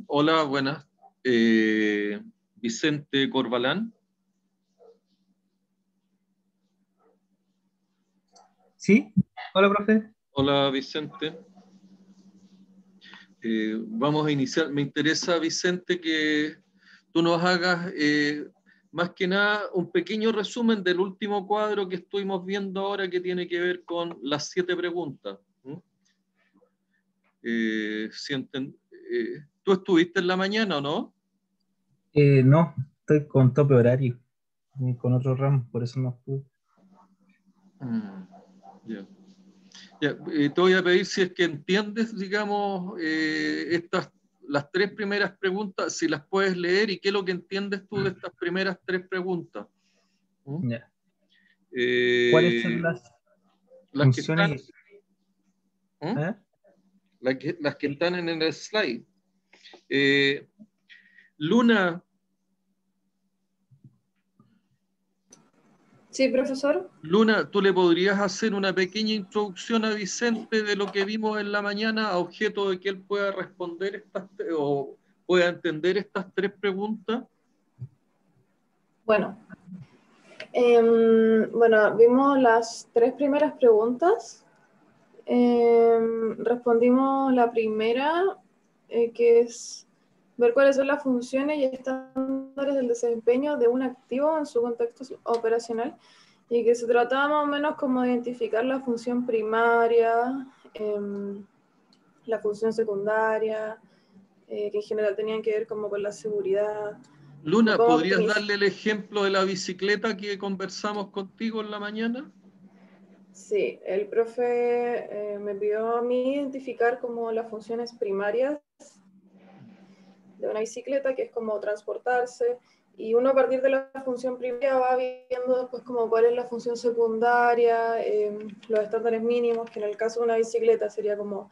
Hola, buenas. Vicente Corbalán. ¿Sí? Hola, profe. Hola, Vicente. Vamos a iniciar. Me interesa, Vicente, que tú nos hagas, más que nada, un pequeño resumen del último cuadro que estuvimos viendo ahora, que tiene que ver con las 7 preguntas. ¿Tú estuviste en la mañana o no? No, estoy con tope horario, con otro ramo, por eso no pude. Ya. Ya, te voy a pedir si es que entiendes, digamos, las 3 primeras preguntas, si las puedes leer y qué es lo que entiendes tú de estas primeras 3 preguntas. Ya. ¿Cuáles son Eh, las las que están, funciones? ¿Eh? las que están en el slide. Eh, Luna, Sí, profesor. Luna, ¿tú le podrías hacer una pequeña introducción a Vicente de lo que vimos en la mañana, a objeto de que él pueda responder o pueda entender estas 3 preguntas? Bueno, vimos las 3 primeras preguntas. Respondimos la primera, que es ver cuáles son las funciones y estándares del desempeño de un activo en su contexto operacional, y que se trataba más o menos como de identificar la función primaria, la función secundaria, que en general tenían que ver como con la seguridad, como Luna, cómo ¿podrías optimizar. darle el ejemplo de la bicicleta que conversamos contigo en la mañana? Sí, el profe me pidió a mí identificar como las funciones primarias de una bicicleta, que es como transportarse, y uno a partir de la función primaria va viendo después como cuál es la función secundaria, los estándares mínimos, que en el caso de una bicicleta sería como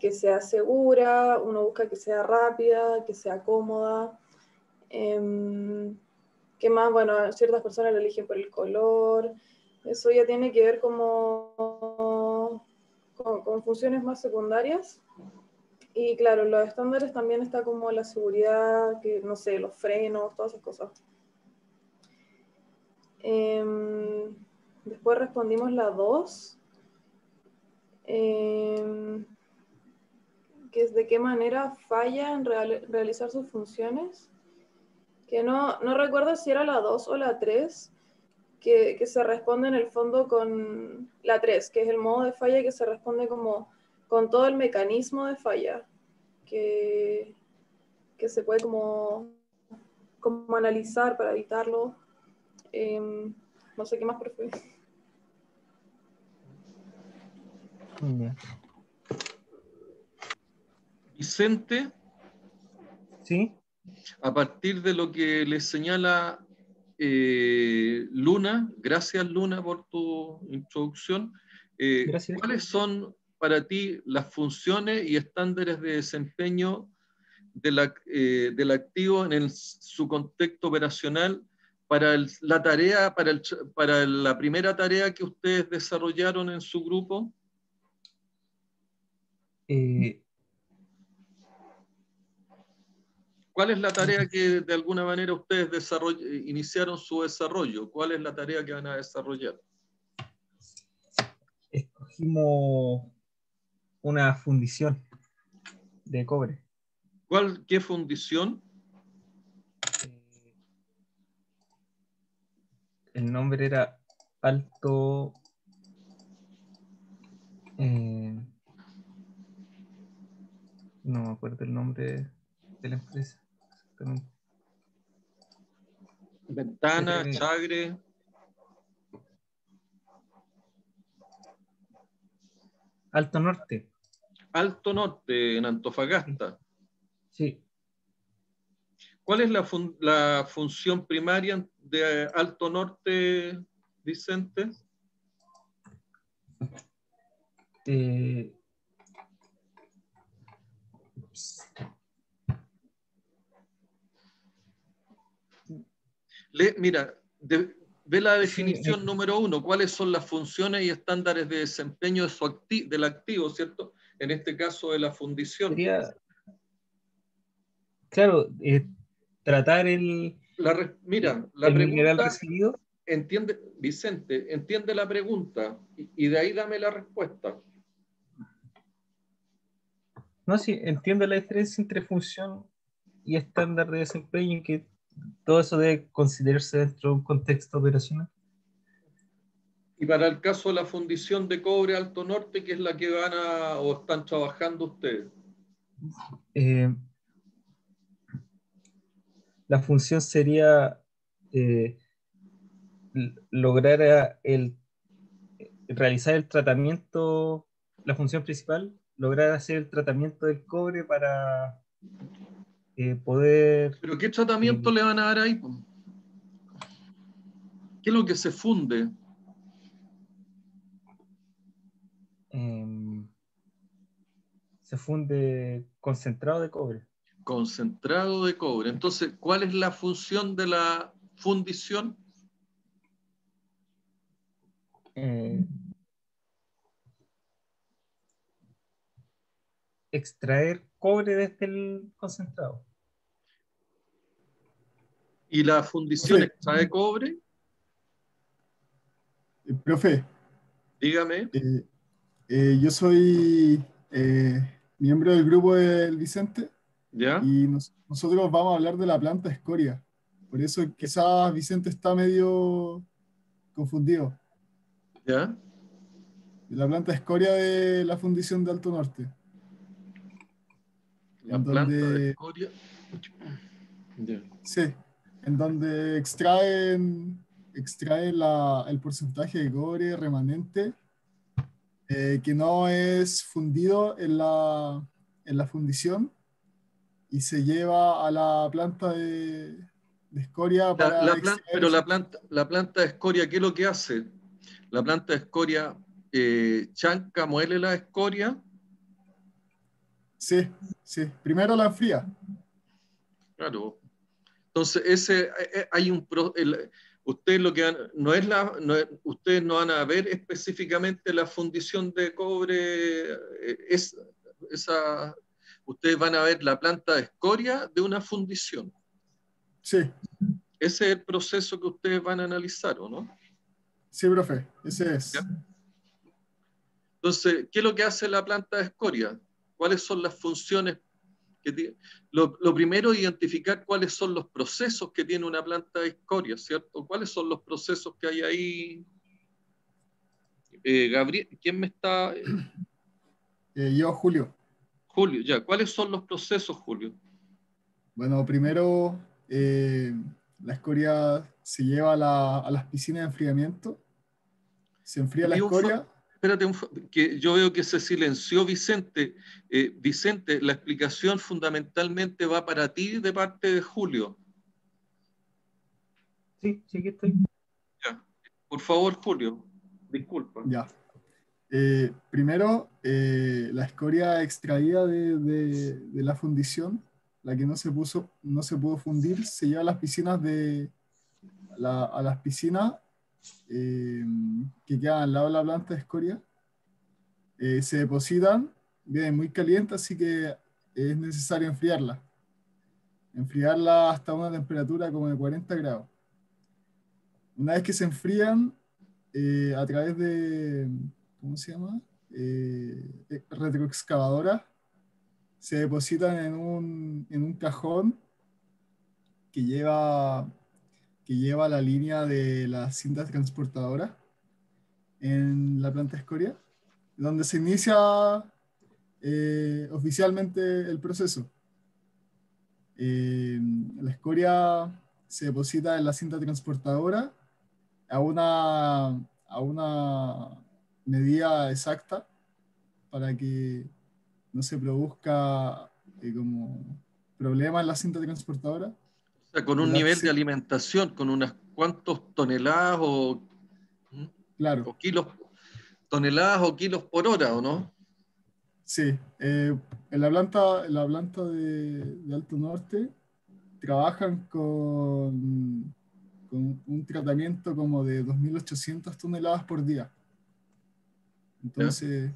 que sea segura, uno busca que sea rápida, que sea cómoda. ¿Qué más? Bueno, ciertas personas lo eligen por el color. Eso ya tiene que ver como con funciones más secundarias. Y claro, los estándares también está como la seguridad, que no sé, los frenos, todas esas cosas. Después respondimos la 2, que es de qué manera falla en realizar sus funciones. Que no recuerdo si era la 2 o la 3, que se responde en el fondo con la 3, que es el modo de falla, que se responde como con todo el mecanismo de falla, que se puede como analizar para evitarlo. No sé qué más, profe. Ya. Vicente, ¿Sí? a partir de lo que le señala Luna, gracias Luna por tu introducción, Gracias. ¿cuáles son para ti las funciones y estándares de desempeño del activo en su contexto operacional para la tarea, para la primera tarea que ustedes desarrollaron en su grupo? ¿Cuál es la tarea que de alguna manera ustedes iniciaron su desarrollo? ¿Cuál es la tarea que van a desarrollar? Escogimos una fundición de cobre. ¿Qué fundición? El nombre era Alto. No me acuerdo el nombre de la empresa exactamente. Ventana, Chagre. Alto Norte. Alto Norte, en Antofagasta. Sí. ¿Cuál es la función primaria de Alto Norte, Vicente? Mira, ve la definición Sí, número 1. ¿Cuáles son las funciones y estándares de desempeño del activo, ¿cierto? En este caso de la fundición. sería claro, tratar el, Mira, la el mineral pregunta, recibido. entiende, Vicente, entiende la pregunta y de ahí dame la respuesta. No, sí, entiendo la diferencia entre función y estándar de desempeño y que todo eso debe considerarse dentro de un contexto operacional. Y para el caso de la fundición de cobre Alto Norte, ¿qué es la que van a o están trabajando ustedes? Eh, la función sería eh, lograr realizar el tratamiento, la función principal, lograr hacer el tratamiento del cobre para poder ¿Pero qué tratamiento eh, le van a dar ahí? ¿Qué es lo que se funde? em, se funde concentrado de cobre. Concentrado de cobre. Entonces, ¿cuál es la función de la fundición? Eh, extraer cobre desde el concentrado. ¿Y la fundición Profe, extrae cobre? profe, Dígame. eh, yo soy miembro del grupo del Vicente ¿Ya? y nosotros vamos a hablar de la planta escoria. Por eso quizás Vicente está medio confundido. ¿Ya? De la planta escoria de la fundición de Alto Norte, La en planta de donde, escoria. Ya. sí, en donde extraen el porcentaje de cobre remanente que no es fundido en la fundición y se lleva a la planta de escoria para extraer Pero ese. la planta de escoria, ¿qué es lo que hace? La planta de escoria chanca, muele la escoria. Sí, sí. Primero la enfría. Claro. Entonces, hay ustedes lo que no es ustedes no van a ver específicamente la fundición de cobre, esa, ustedes van a ver la planta de escoria de una fundición. Sí, Ese es el proceso que ustedes van a analizar, ¿o no? sí, profe. Ese ¿Ya? es. Entonces, ¿qué es lo que hace la planta de escoria? ¿Cuáles son las funciones que tiene? Lo primero es identificar cuáles son los procesos que tiene una planta de escoria, ¿cierto? ¿Cuáles son los procesos que hay ahí? Gabriel, ¿quién me está? Yo, Julio. Julio, ya. ¿Cuáles son los procesos, Julio? Bueno, primero la escoria se lleva a las piscinas de enfriamiento. Se enfría la Había escoria. espérate, que yo veo que se silenció Vicente. Vicente, la explicación fundamentalmente va para ti de parte de Julio. Sí, sí, aquí estoy. Ya. Por favor, Julio, disculpa. Ya. Primero, la escoria extraída de la fundición, la que no se pudo fundir, se lleva a las piscinas a las piscinas eh, que quedan al lado de la planta de escoria. Se depositan, vienen muy calientes, así que es necesario enfriarla. Enfriarla hasta una temperatura como de 40 grados. Una vez que se enfrían, a través de, ¿cómo se llama? Retroexcavadora, se depositan en un cajón que lleva, que lleva la línea de la cinta transportadora en la planta de escoria, donde se inicia oficialmente el proceso. Eh, la escoria se deposita en la cinta transportadora a una medida exacta para que no se produzca como problema en la cinta transportadora. O sea, con un La nivel de ci- alimentación, con unas cuantos toneladas claro, o kilos, toneladas o kilos por hora, ¿o no? sí. En la planta de Alto Norte trabajan con un tratamiento como de 2.800 toneladas por día. ¿Ya? Entonces,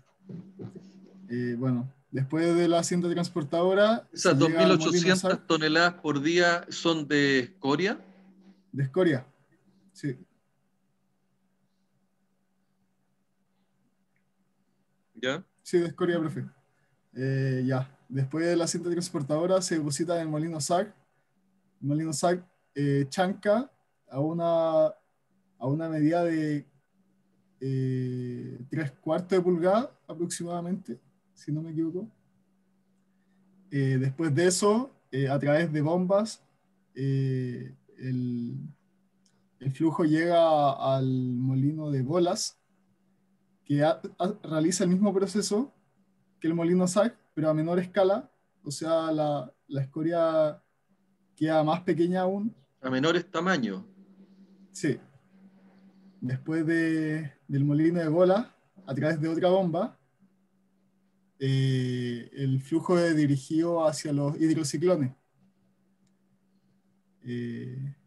bueno, Después de la cinta transportadora se Esas llega al molino 2.800 SAC toneladas por día son de escoria, de escoria. Sí. ¿ya? Sí, de escoria, profe. Ya. Después de la cinta transportadora se deposita en el molino SAC. El molino SAC chanca a una medida de 3/4 de pulgada aproximadamente, si no me equivoco. Después de eso, a través de bombas, el flujo llega al molino de bolas, que realiza el mismo proceso que el molino SAC, pero a menor escala, o sea, la escoria queda más pequeña aún. A menores tamaños. Sí. Después del molino de bolas, a través de otra bomba, el flujo es dirigido hacia los hidrociclones.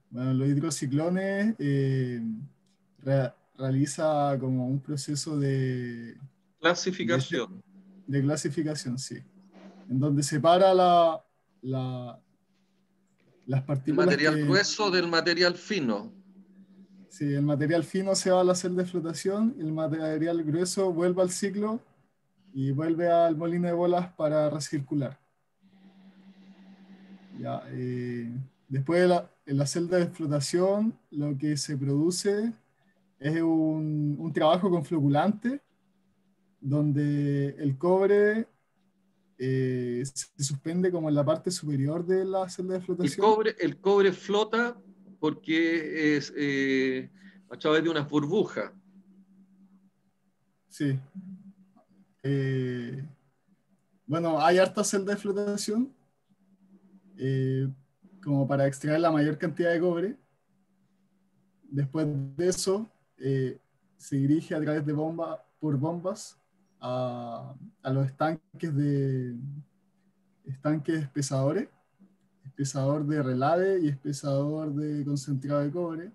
Bueno, los hidrociclones realiza como un proceso Clasificación. de clasificación, sí, en donde separa las El partículas material que, grueso del material fino. sí, el material fino se va a la celda de flotación, el material grueso vuelve al ciclo y vuelve al molino de bolas para recircular. Ya, después en la celda de flotación, lo que se produce es un trabajo con floculante, donde el cobre se suspende como en la parte superior de la celda de flotación. El cobre flota porque es a través de unas burbujas. Sí. Eh, bueno, hay harta celda de flotación eh, como para extraer la mayor cantidad de cobre. Después de eso, se dirige a través de por bombas a los estanques espesadores, espesador de relave y espesador de concentrado de cobre.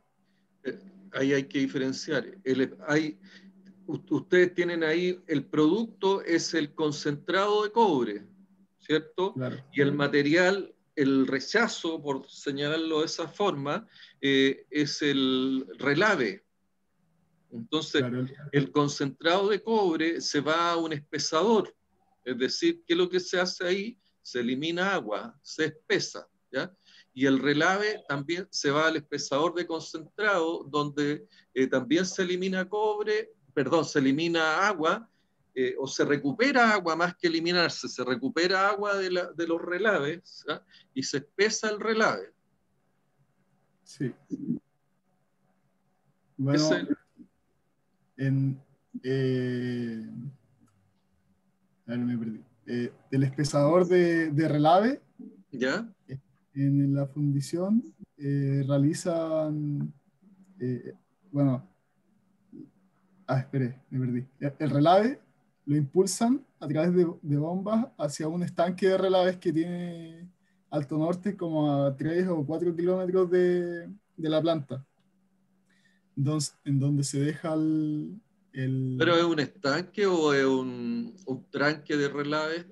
Ahí hay que diferenciar. Ustedes tienen ahí, el producto es el concentrado de cobre, ¿cierto? Claro, Y el material, el rechazo, por señalarlo de esa forma, es el relave. Entonces, claro. el concentrado de cobre se va a un espesador, es decir, ¿qué es lo que se hace ahí? Se elimina agua, se espesa, ¿ya? Y el relave también se va al espesador de concentrado, donde también se elimina cobre, perdón, se elimina agua, o se recupera agua más que eliminarse, se recupera agua de los relaves, ¿ya? Y se espesa el relave. Sí. Ese, Bueno, en, a ver, me perdí. Del espesador de relave, ¿ya? en la fundición, realizan, eh, bueno, esperé, me perdí. El relave lo impulsan a través de bombas hacia un estanque de relaves que tiene Alto Norte como a 3 o 4 kilómetros de la planta, en donde se deja ¿Pero el, es un estanque o es un tranque de relave?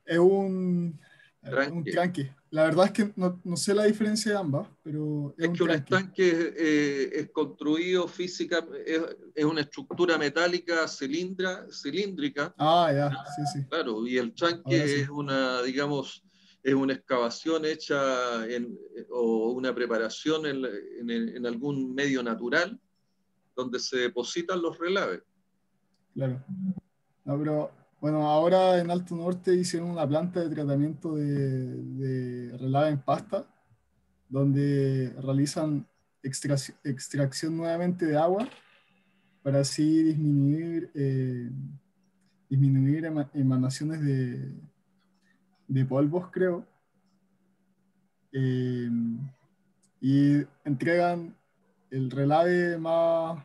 es un Tranque. tranque. La verdad es que no sé la diferencia de ambas, pero es Es un que un tranque. estanque es construido física, es una estructura metálica cilíndrica, Ah, ya, sí, sí, claro, y el ahora tranque sí, es una, digamos, es una excavación hecha o una preparación en algún medio natural donde se depositan los relaves. claro. No, pero bueno, ahora en Alto Norte hicieron una planta de tratamiento de relave en pasta, donde realizan extracción nuevamente de agua para así disminuir emanaciones de polvos, creo, eh, y entregan el relave más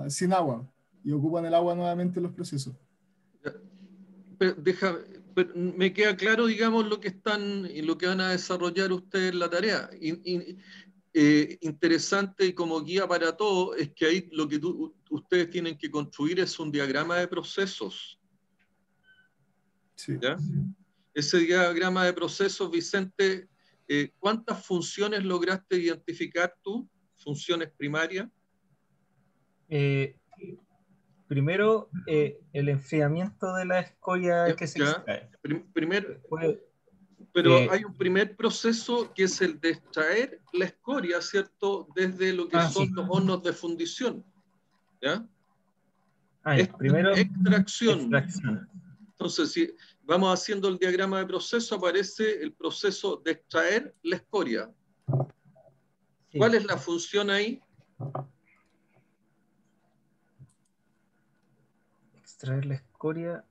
sin agua y ocupan el agua nuevamente en los procesos. Pero pero me queda claro, digamos, lo que están y lo que van a desarrollar ustedes en la tarea. Interesante y como guía para todo es que ahí lo que ustedes tienen que construir es un diagrama de procesos, Sí. ¿Ya? Ese diagrama de procesos, Vicente, ¿cuántas funciones lograste identificar tú? Funciones primarias. Primero, el enfriamiento de la escoria que se ¿Ya? extrae. Después, Pero hay un primer proceso que es el de extraer la escoria, ¿cierto? Desde lo que son sí. los hornos de fundición. ¿Ya? Ya. Primero, Extracción. extracción. Entonces, si vamos haciendo el diagrama de proceso, aparece el proceso de extraer la escoria. Sí. ¿Cuál es la función ahí? Extraer la escoria.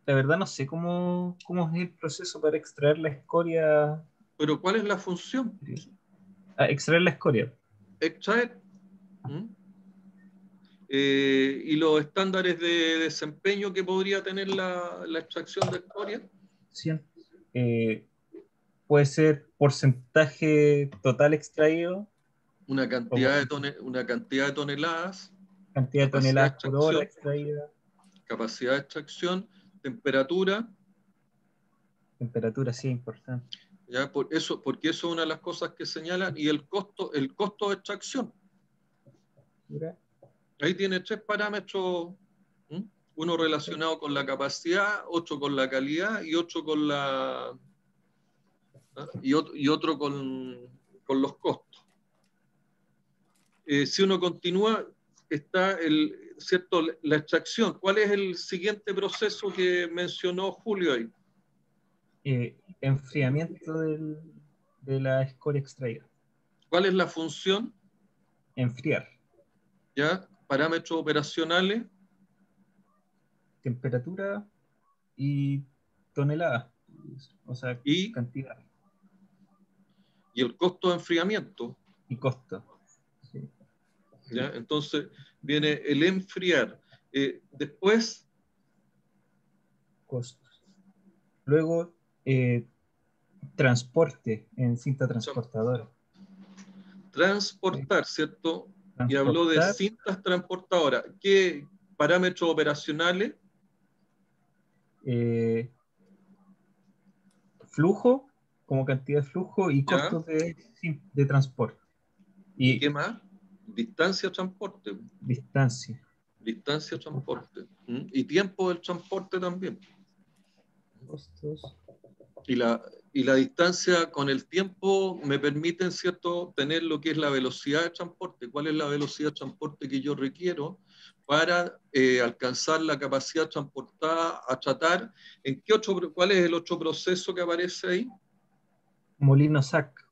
La verdad no sé cómo es el proceso para extraer la escoria. Pero ¿cuál es la función? Extraer la escoria. Extraer. ¿Mm? Y los estándares de desempeño que podría tener la extracción de escoria. ¿Sí? Puede ser porcentaje total extraído Una o cantidad de toneladas, cantidad de capacidad de toneladas por hora extracción, extraída, temperatura, temperatura, sí, importante. ¿ya? Porque eso es una de las cosas que señalan, y el costo de extracción. Ahí tiene 3 parámetros, ¿m? Uno relacionado con la capacidad, otro con la calidad y otro con la y otro con los costos. Si uno continúa, está ¿cierto? La extracción. ¿Cuál es el siguiente proceso que mencionó Julio ahí? Enfriamiento de la escoria extraída. ¿Cuál es la función? Enfriar. ¿Ya? Parámetros operacionales. Temperatura y tonelada, o sea, Y cantidad el costo de enfriamiento. y costo. Sí. ¿Ya? Entonces viene el enfriar. Después, Costos. Luego, transporte en cinta transportadora. transportar, ¿cierto? Y habló de Transportar, cintas transportadoras. ¿Qué parámetros operacionales? eh, flujo, como cantidad de flujo y ¿Ya? costos de transporte. ¿Y Y qué más? Distancia, transporte. distancia. Distancia, transporte. ¿Mm? Y tiempo del transporte también. Costos. Y la distancia con el tiempo me permiten, ¿cierto?, tener lo que es la velocidad de transporte. ¿Cuál es la velocidad de transporte que yo requiero para alcanzar la capacidad transportada a tratar? ¿Cuál es el otro proceso que aparece ahí? Molino SAC.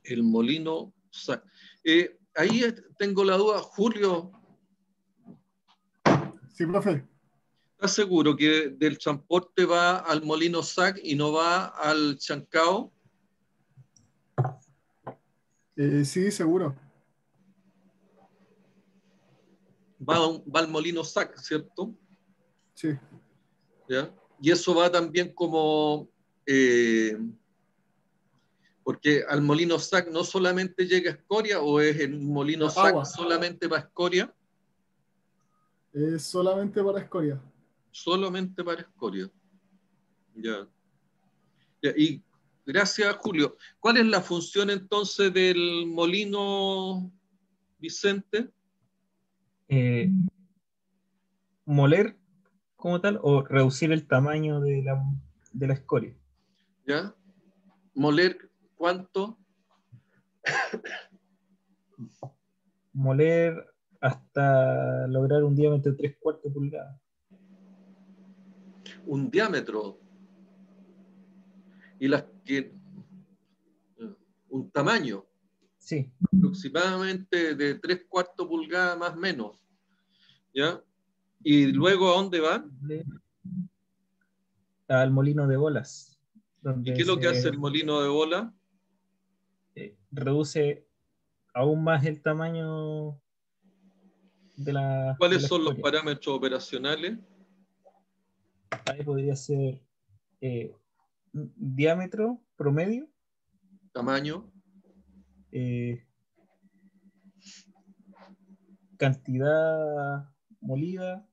El molino SAC. Ahí tengo la duda, Julio, Sí, profe. ¿estás seguro que del transporte va al molino SAC y no va al chancao? Sí, seguro. Va al molino SAC, ¿cierto? Sí. ¿Ya? Y eso va también como, porque al molino SAC no solamente llega escoria, o es el molino SAC Agua. solamente para escoria, Es solamente para escoria. solamente para escoria. Ya. Ya, y gracias, Julio. ¿Cuál es la función entonces del molino, Vicente? Moler como tal o reducir el tamaño de la escoria. ¿Ya? ¿Moler cuánto? Moler hasta lograr un diámetro de 3/4 pulgadas. Un diámetro. Y las que un tamaño Sí, aproximadamente de 3/4 pulgadas más o menos. ¿Ya? ¿Y luego a dónde van? al molino de bolas, ¿Y qué donde es lo que hace se el molino de bola? reduce aún más el tamaño de ¿Cuáles la son los escoria. parámetros operacionales? Ahí podría ser diámetro promedio, ¿Tamaño? eh, cantidad molida,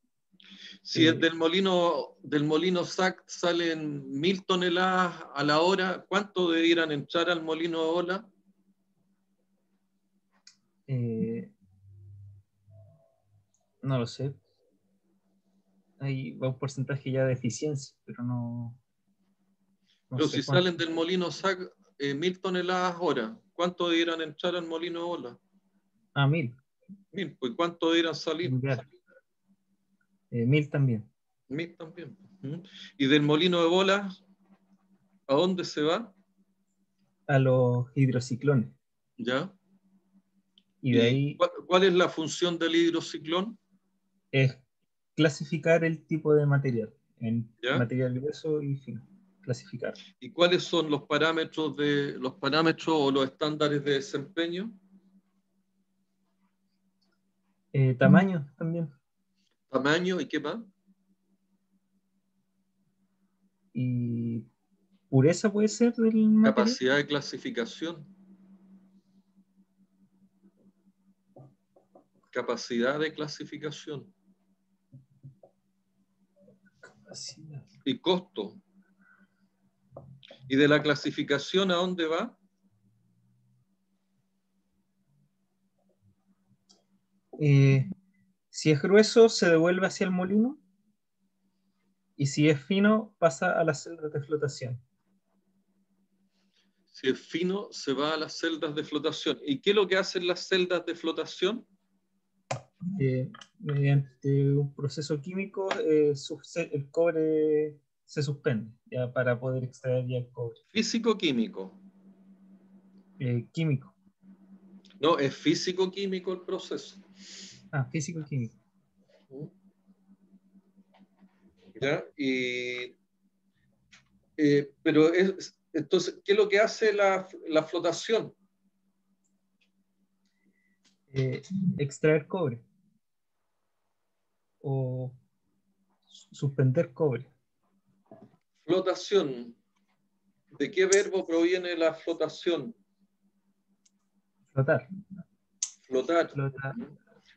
Si es del molino SAC salen 1000 toneladas a la hora, ¿cuánto debieran entrar al molino de ola? No lo sé. Ahí va un porcentaje ya de eficiencia, pero no Pero sé si cuánto. salen del molino SAC 1000 toneladas hora, ¿cuánto debieran entrar al molino de ola? 1000. 1000, pues ¿cuánto debieran salir? Ya. 1000 también. 1000 también. ¿Mm? Y del molino de bolas, ¿a dónde se va? A los hidrociclones. ¿Ya? Y de ¿Y ahí cuál es la función del hidrociclón? es clasificar el tipo de material en ¿Ya? material grueso y fino. Clasificar. ¿Y cuáles son los parámetros o los estándares de desempeño? Tamaño también. Tamaño y qué más. Y pureza puede ser del material. Capacidad de clasificación. Capacidad de clasificación. Y costo. ¿Y de la clasificación a dónde va? Si es grueso, se devuelve hacia el molino. Y si es fino, pasa a las celdas de flotación. Si es fino, se va a las celdas de flotación. ¿Y qué es lo que hacen las celdas de flotación? Mediante un proceso químico, el cobre se suspende ya para poder extraer ya el cobre. Físico-químico. Químico. No, es físico-químico el proceso. Físico-químico. ¿Ya? Pero entonces, ¿qué es lo que hace la flotación? Extraer cobre o suspender cobre. Flotación. ¿De qué verbo proviene la flotación? Flotar. Flotar. Flotar.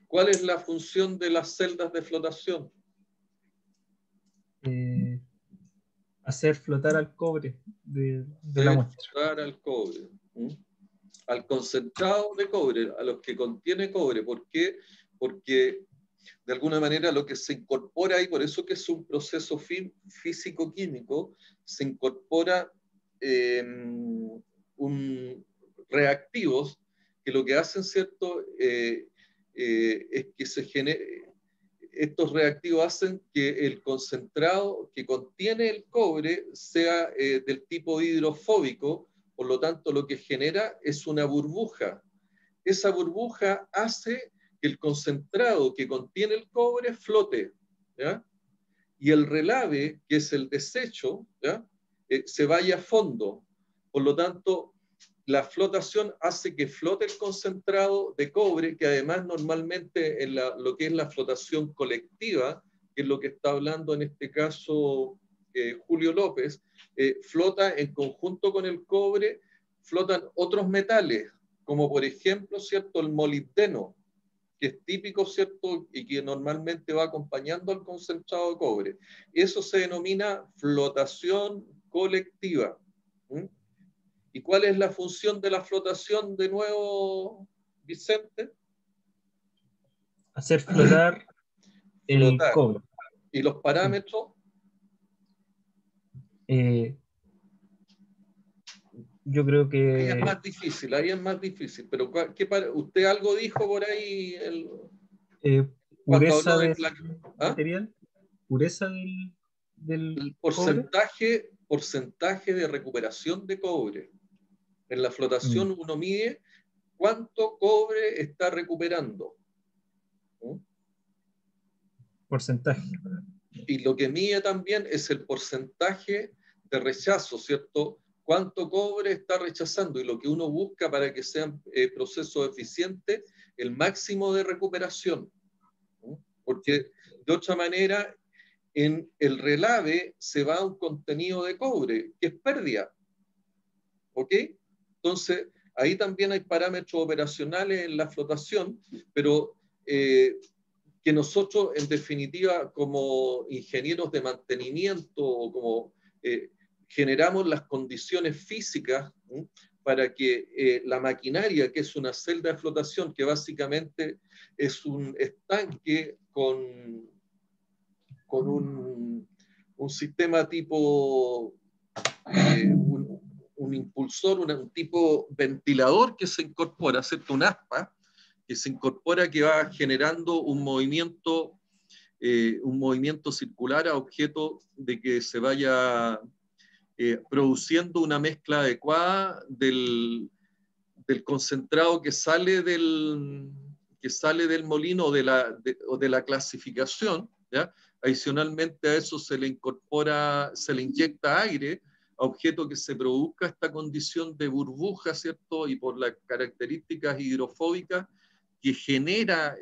¿Cuál es la función de las celdas de flotación? Hacer flotar al cobre de la Hacer muestra. flotar al cobre. Al concentrado de cobre, a los que contiene cobre. ¿Por qué? Porque de alguna manera lo que se incorpora, y por eso que es un proceso físico-químico, se incorpora reactivos que lo que hacen, ¿cierto? Es que estos reactivos hacen que el concentrado que contiene el cobre sea del tipo hidrofóbico, por lo tanto lo que genera es una burbuja. Esa burbuja hace que el concentrado que contiene el cobre flote, ¿ya? Y el relave, que es el desecho, ¿ya? Se vaya a fondo. Por lo tanto, la flotación hace que flote el concentrado de cobre, que además normalmente en lo que es la flotación colectiva, que es lo que está hablando en este caso Julio López, flota en conjunto con el cobre, flotan otros metales, como por ejemplo, ¿cierto?, el molibdeno, que es típico, ¿cierto?, y que normalmente va acompañando al concentrado de cobre. Eso se denomina flotación colectiva. ¿Y cuál es la función de la flotación de nuevo, Vicente? Hacer flotar el Flotar. cobre. ¿Y los parámetros? Yo creo que... Ahí es más difícil, pero ¿usted algo dijo por ahí cuando pureza habló de del ¿ah? material, pureza del El cobre. porcentaje de recuperación de cobre. En la flotación uno mide cuánto cobre está recuperando. Porcentaje. Y lo que mide también es el porcentaje de rechazo, ¿cierto? Cuánto cobre está rechazando y lo que uno busca para que sean procesos eficientes, el máximo de recuperación. Porque de otra manera, en el relave se va un contenido de cobre, que es pérdida. ¿Ok? Entonces, ahí también hay parámetros operacionales en la flotación, pero ¿qué que nosotros, en definitiva, como ingenieros de mantenimiento, o como generamos las condiciones físicas para que la maquinaria, que es una celda de flotación, que básicamente es un estanque con un sistema tipo, un impulsor, un tipo ventilador que se incorpora, ¿cierto? Un aspa, que se incorpora, que va generando un movimiento circular a objeto de que se vaya produciendo una mezcla adecuada del concentrado que sale del molino o de la clasificación, ¿ya? Adicionalmente a eso se le inyecta aire a objeto que se produzca esta condición de burbuja, ¿cierto? Y por las características hidrofóbicas que generan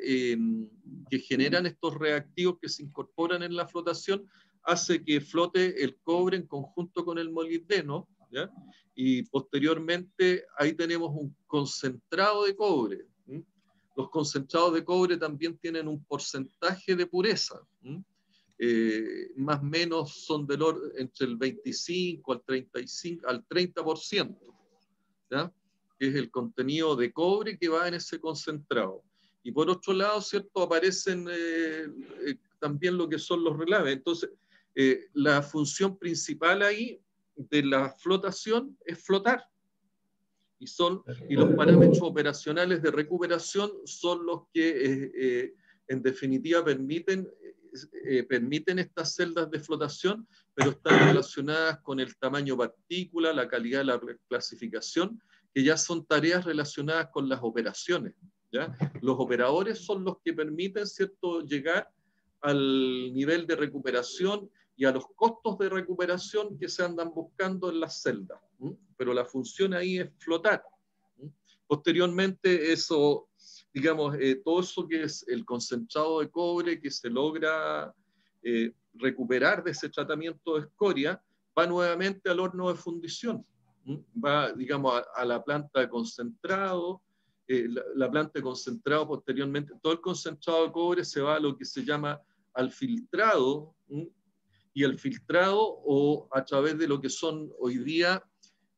estos reactivos que se incorporan en la flotación, hace que flote el cobre en conjunto con el molibdeno, ¿ya? Y posteriormente ahí tenemos un concentrado de cobre. Los concentrados de cobre también tienen un porcentaje de pureza. Más o menos son del orden entre el 25 al 35, al 30%, ¿ya? Que es el contenido de cobre que va en ese concentrado. Y por otro lado, ¿cierto? Aparecen también lo que son los relaves. Entonces, la función principal ahí de la flotación es flotar. Y los parámetros operacionales de recuperación son los que, en definitiva, permiten estas celdas de flotación, pero están relacionadas con el tamaño partícula, la calidad de la clasificación, que ya son tareas relacionadas con las operaciones, ¿ya? Los operadores son los que permiten, ¿cierto?, llegar al nivel de recuperación y a los costos de recuperación que se andan buscando en las celdas. Pero la función ahí es flotar. Posteriormente, eso, digamos, todo eso que es el concentrado de cobre que se logra recuperar de ese tratamiento de escoria, va nuevamente al horno de fundición. Va, digamos, a la planta de concentrado. La planta de concentrado posteriormente, todo el concentrado de cobre se va a lo que se llama al filtrado, y el filtrado, o a través de lo que son hoy día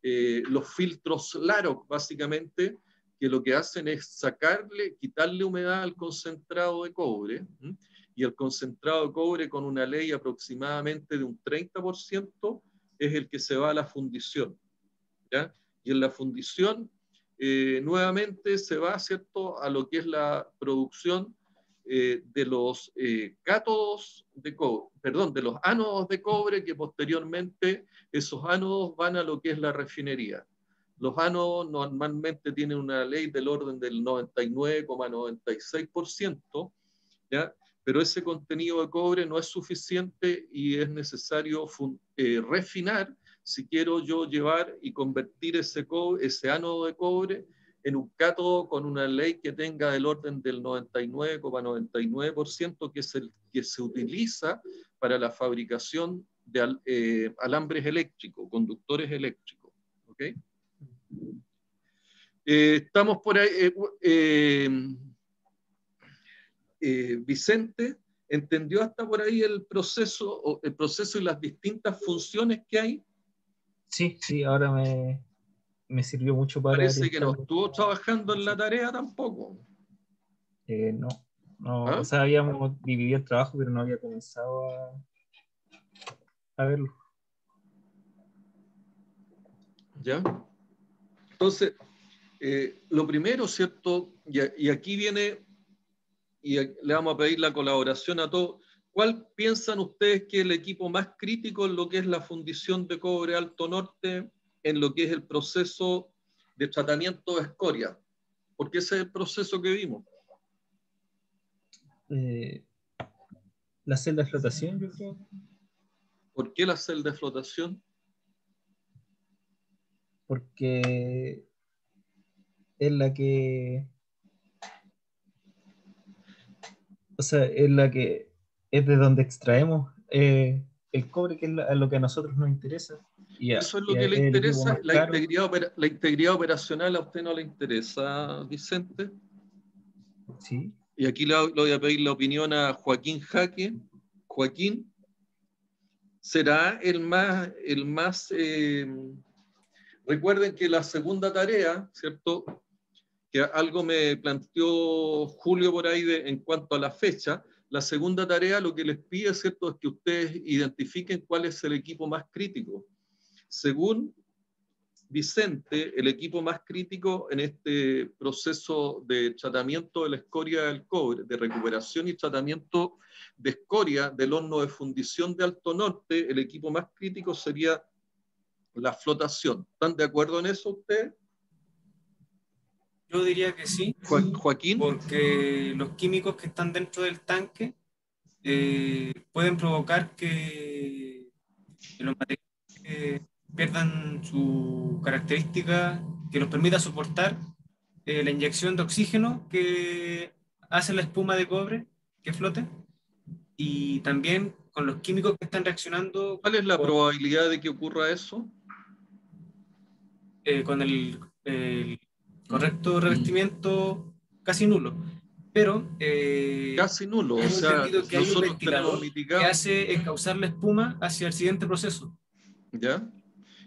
los filtros Laroc, básicamente, que lo que hacen es quitarle humedad al concentrado de cobre, y el concentrado de cobre, con una ley aproximadamente de un 30%, es el que se va a la fundición, ¿ya? Y en la fundición, nuevamente se va, ¿cierto?, a lo que es la producción de los cátodos de cobre, perdón, de los ánodos de cobre, que posteriormente esos ánodos van a lo que es la refinería. Los ánodos normalmente tienen una ley del orden del 99,96%, ¿ya? Pero ese contenido de cobre no es suficiente y es necesario refinar si quiero yo llevar y convertir ese ánodo de cobre en un cátodo con una ley que tenga del orden del 99,99%, que es el que se utiliza para la fabricación de alambres eléctricos, conductores eléctricos. ¿Okay? Estamos por ahí. Vicente, ¿entendió hasta por ahí el proceso y las distintas funciones que hay? Sí, ahora me sirvió mucho para... Parece que no estuvo trabajando en la tarea tampoco. No, ¿Ah? O sea, habíamos dividido el trabajo, pero no había comenzado a verlo. ¿Ya? Entonces, lo primero, ¿cierto? Y aquí viene, y le vamos a pedir la colaboración a todos. ¿Cuál piensan ustedes que es el equipo más crítico en lo que es la fundición de cobre Alto Norte, en lo que es el proceso de tratamiento de escoria? Porque ese es el proceso que vimos. La celda de flotación, yo creo. ¿Por qué la celda de flotación? Porque es la que... O sea, es la que es de donde extraemos el cobre, que es lo que a nosotros nos interesa. Eso es lo que le interesa. La integridad operacional a usted no le interesa, Vicente. Sí. Y aquí le voy a pedir la opinión a Joaquín Jaque. Joaquín, ¿será el más recuerden que la segunda tarea, ¿cierto? Que algo me planteó Julio por ahí en cuanto a la fecha, la segunda tarea lo que les pide, ¿cierto?, es que ustedes identifiquen cuál es el equipo más crítico. Según Vicente, el equipo más crítico en este proceso de tratamiento de la escoria del cobre, de recuperación y tratamiento de escoria del horno de fundición de Alto Norte, el equipo más crítico sería la flotación. ¿Están de acuerdo en eso ustedes? Yo diría que sí, Joaquín. porque los químicos que están dentro del tanque pueden provocar que los materiales pierdan su característica que los permita soportar la inyección de oxígeno que hace la espuma de cobre que flote, y también con los químicos que están reaccionando ¿Cuál es la probabilidad de que ocurra eso? Con el correcto revestimiento casi nulo. Pero casi nulo, o hemos sea, entendido que hay un nosotros ventilador tenemos mitigado. que hace encauzar la espuma hacia el siguiente proceso. ¿Ya?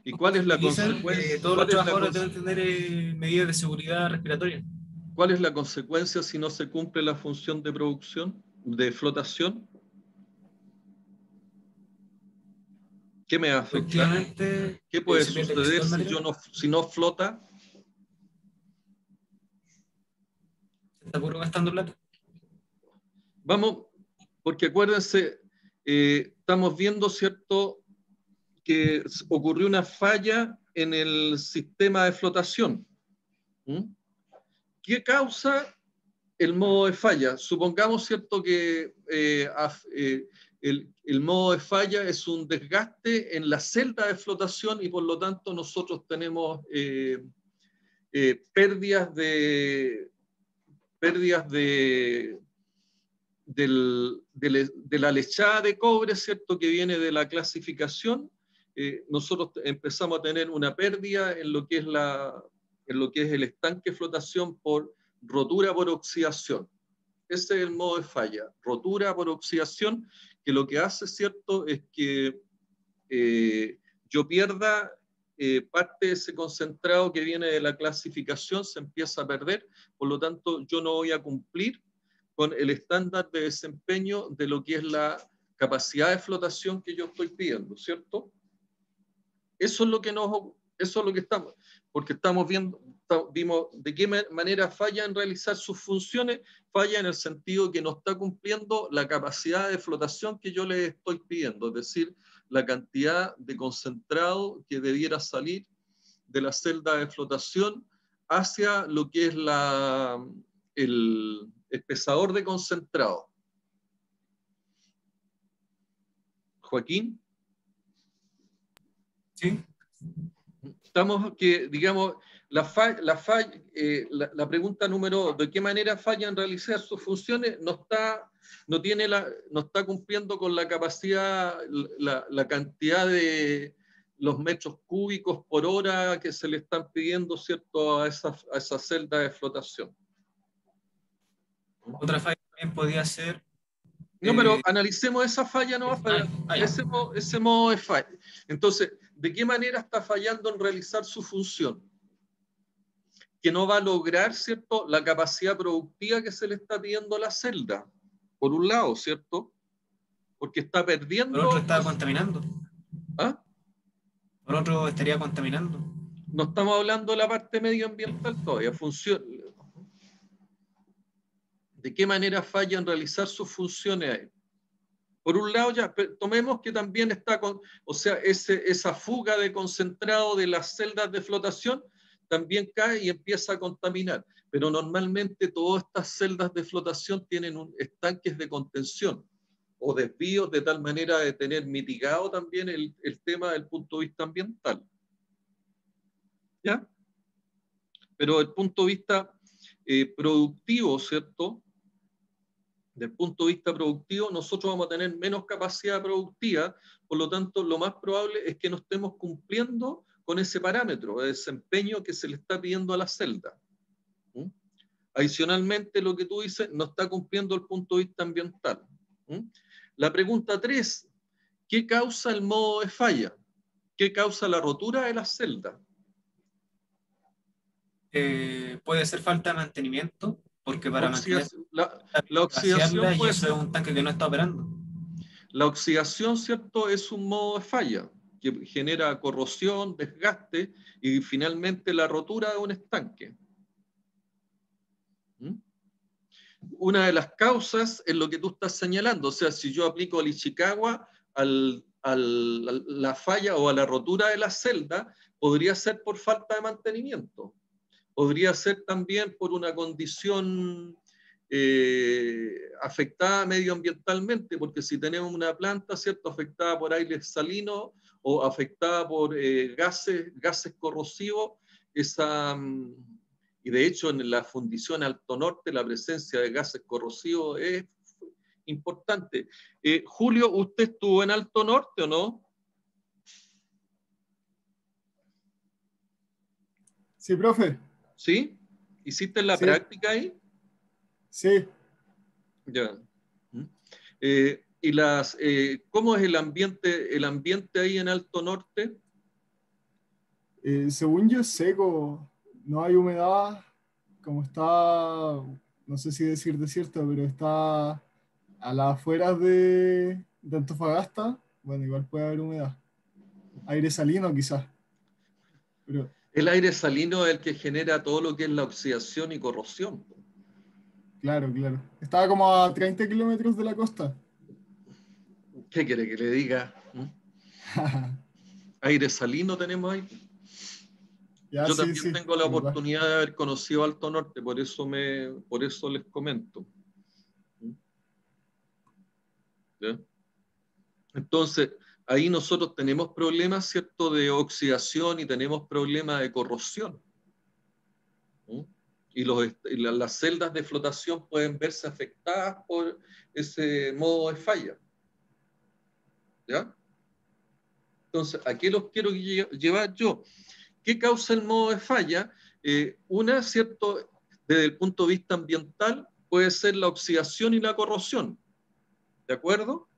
¿Y cuál es la consecuencia? Todos los trabajadores deben tener medidas de seguridad respiratoria. ¿Cuál es la consecuencia si no se cumple la función de producción, de flotación? ¿Qué me va a afectar? ¿Qué puede suceder si no flota? ¿Se está puro gastando plata? Vamos, porque acuérdense, estamos viendo, ¿cierto?, que ocurrió una falla en el sistema de flotación. ¿Qué causa el modo de falla? Supongamos, ¿cierto?, que el modo de falla es un desgaste en la celda de flotación y por lo tanto nosotros tenemos pérdidas de la lechada de cobre, ¿cierto?, que viene de la clasificación. Nosotros empezamos a tener una pérdida en lo que es el estanque de flotación por rotura por oxidación. Ese es el modo de falla, rotura por oxidación, que lo que hace, ¿cierto?, es que yo pierda parte de ese concentrado que viene de la clasificación, se empieza a perder, por lo tanto yo no voy a cumplir con el estándar de desempeño de lo que es la capacidad de flotación que yo estoy pidiendo, ¿cierto? Eso es lo que estamos, porque estamos vimos de qué manera falla en realizar sus funciones, falla en el sentido que no está cumpliendo la capacidad de flotación que yo le estoy pidiendo, es decir, la cantidad de concentrado que debiera salir de la celda de flotación hacia lo que es el espesador de concentrado. Joaquín. Sí. Estamos que, digamos, la pregunta número 2, ¿de qué manera falla en realizar sus funciones? No está cumpliendo con la capacidad, la cantidad de los metros cúbicos por hora que se le están pidiendo, ¿cierto?, a esa celda de flotación. Otra falla también podía ser... No, pero analicemos esa falla, ¿no? Ese modo de falla. Entonces, ¿de qué manera está fallando en realizar su función? Que no va a lograr, ¿cierto?, la capacidad productiva que se le está pidiendo a la celda, por un lado, ¿cierto? Porque está perdiendo... Por otro está contaminando. ¿Ah? Por otro estaría contaminando. No estamos hablando de la parte medioambiental todavía. ¿De qué manera falla en realizar sus funciones ahí? Por un lado, ya tomemos que también está esa fuga de concentrado de las celdas de flotación también cae y empieza a contaminar. Pero normalmente todas estas celdas de flotación tienen estanques de contención o desvíos de tal manera de tener mitigado también el tema del punto de vista ambiental. ¿Ya? Pero desde el punto de vista productivo, ¿cierto? Desde el punto de vista productivo, nosotros vamos a tener menos capacidad productiva, por lo tanto, lo más probable es que no estemos cumpliendo con ese parámetro de desempeño que se le está pidiendo a la celda. Adicionalmente, lo que tú dices no está cumpliendo el punto de vista ambiental. La pregunta 3, ¿qué causa el modo de falla? ¿Qué causa la rotura de las celdas? Puede ser falta de mantenimiento, porque para mantener La oxidación vaciarla, y puede eso ser. es un tanque que no está operando. La oxidación, ¿cierto?, es un modo de falla que genera corrosión, desgaste y finalmente la rotura de un estanque. Una de las causas es lo que tú estás señalando, o sea, si yo aplico el Ishikawa a la falla o a la rotura de la celda, podría ser por falta de mantenimiento. Podría ser también por una condición afectada medioambientalmente, porque si tenemos una planta, ¿cierto?, afectada por aire salino o afectada por gases corrosivos, y de hecho en la fundición Alto Norte la presencia de gases corrosivos es importante. Julio, ¿usted estuvo en Alto Norte o no? Sí, profe. ¿Sí? ¿Hiciste la Sí. práctica ahí? Sí. Ya. ¿Cómo es el ambiente ahí en Alto Norte? Según yo es seco, no hay humedad, como está, no sé si decir desierto, pero está a las afueras de Antofagasta. Bueno, igual puede haber humedad. Aire salino quizás. Pero, El aire salino es el que genera todo lo que es la oxidación y corrosión. claro, claro. Estaba como a 30 kilómetros de la costa. ¿Qué quiere que le diga? Aire salino tenemos ahí. Ya, Yo sí, también sí, tengo la verdad. oportunidad de haber conocido Alto Norte, por eso les comento. ¿Ya? Entonces, ahí nosotros tenemos problemas, ¿cierto?, de oxidación y tenemos problemas de corrosión. Y las celdas de flotación pueden verse afectadas por ese modo de falla. ¿Ya? Entonces, ¿a qué los quiero llevar yo? ¿Qué causa el modo de falla? ¿Cierto? Desde el punto de vista ambiental, puede ser la oxidación y la corrosión. ¿De acuerdo?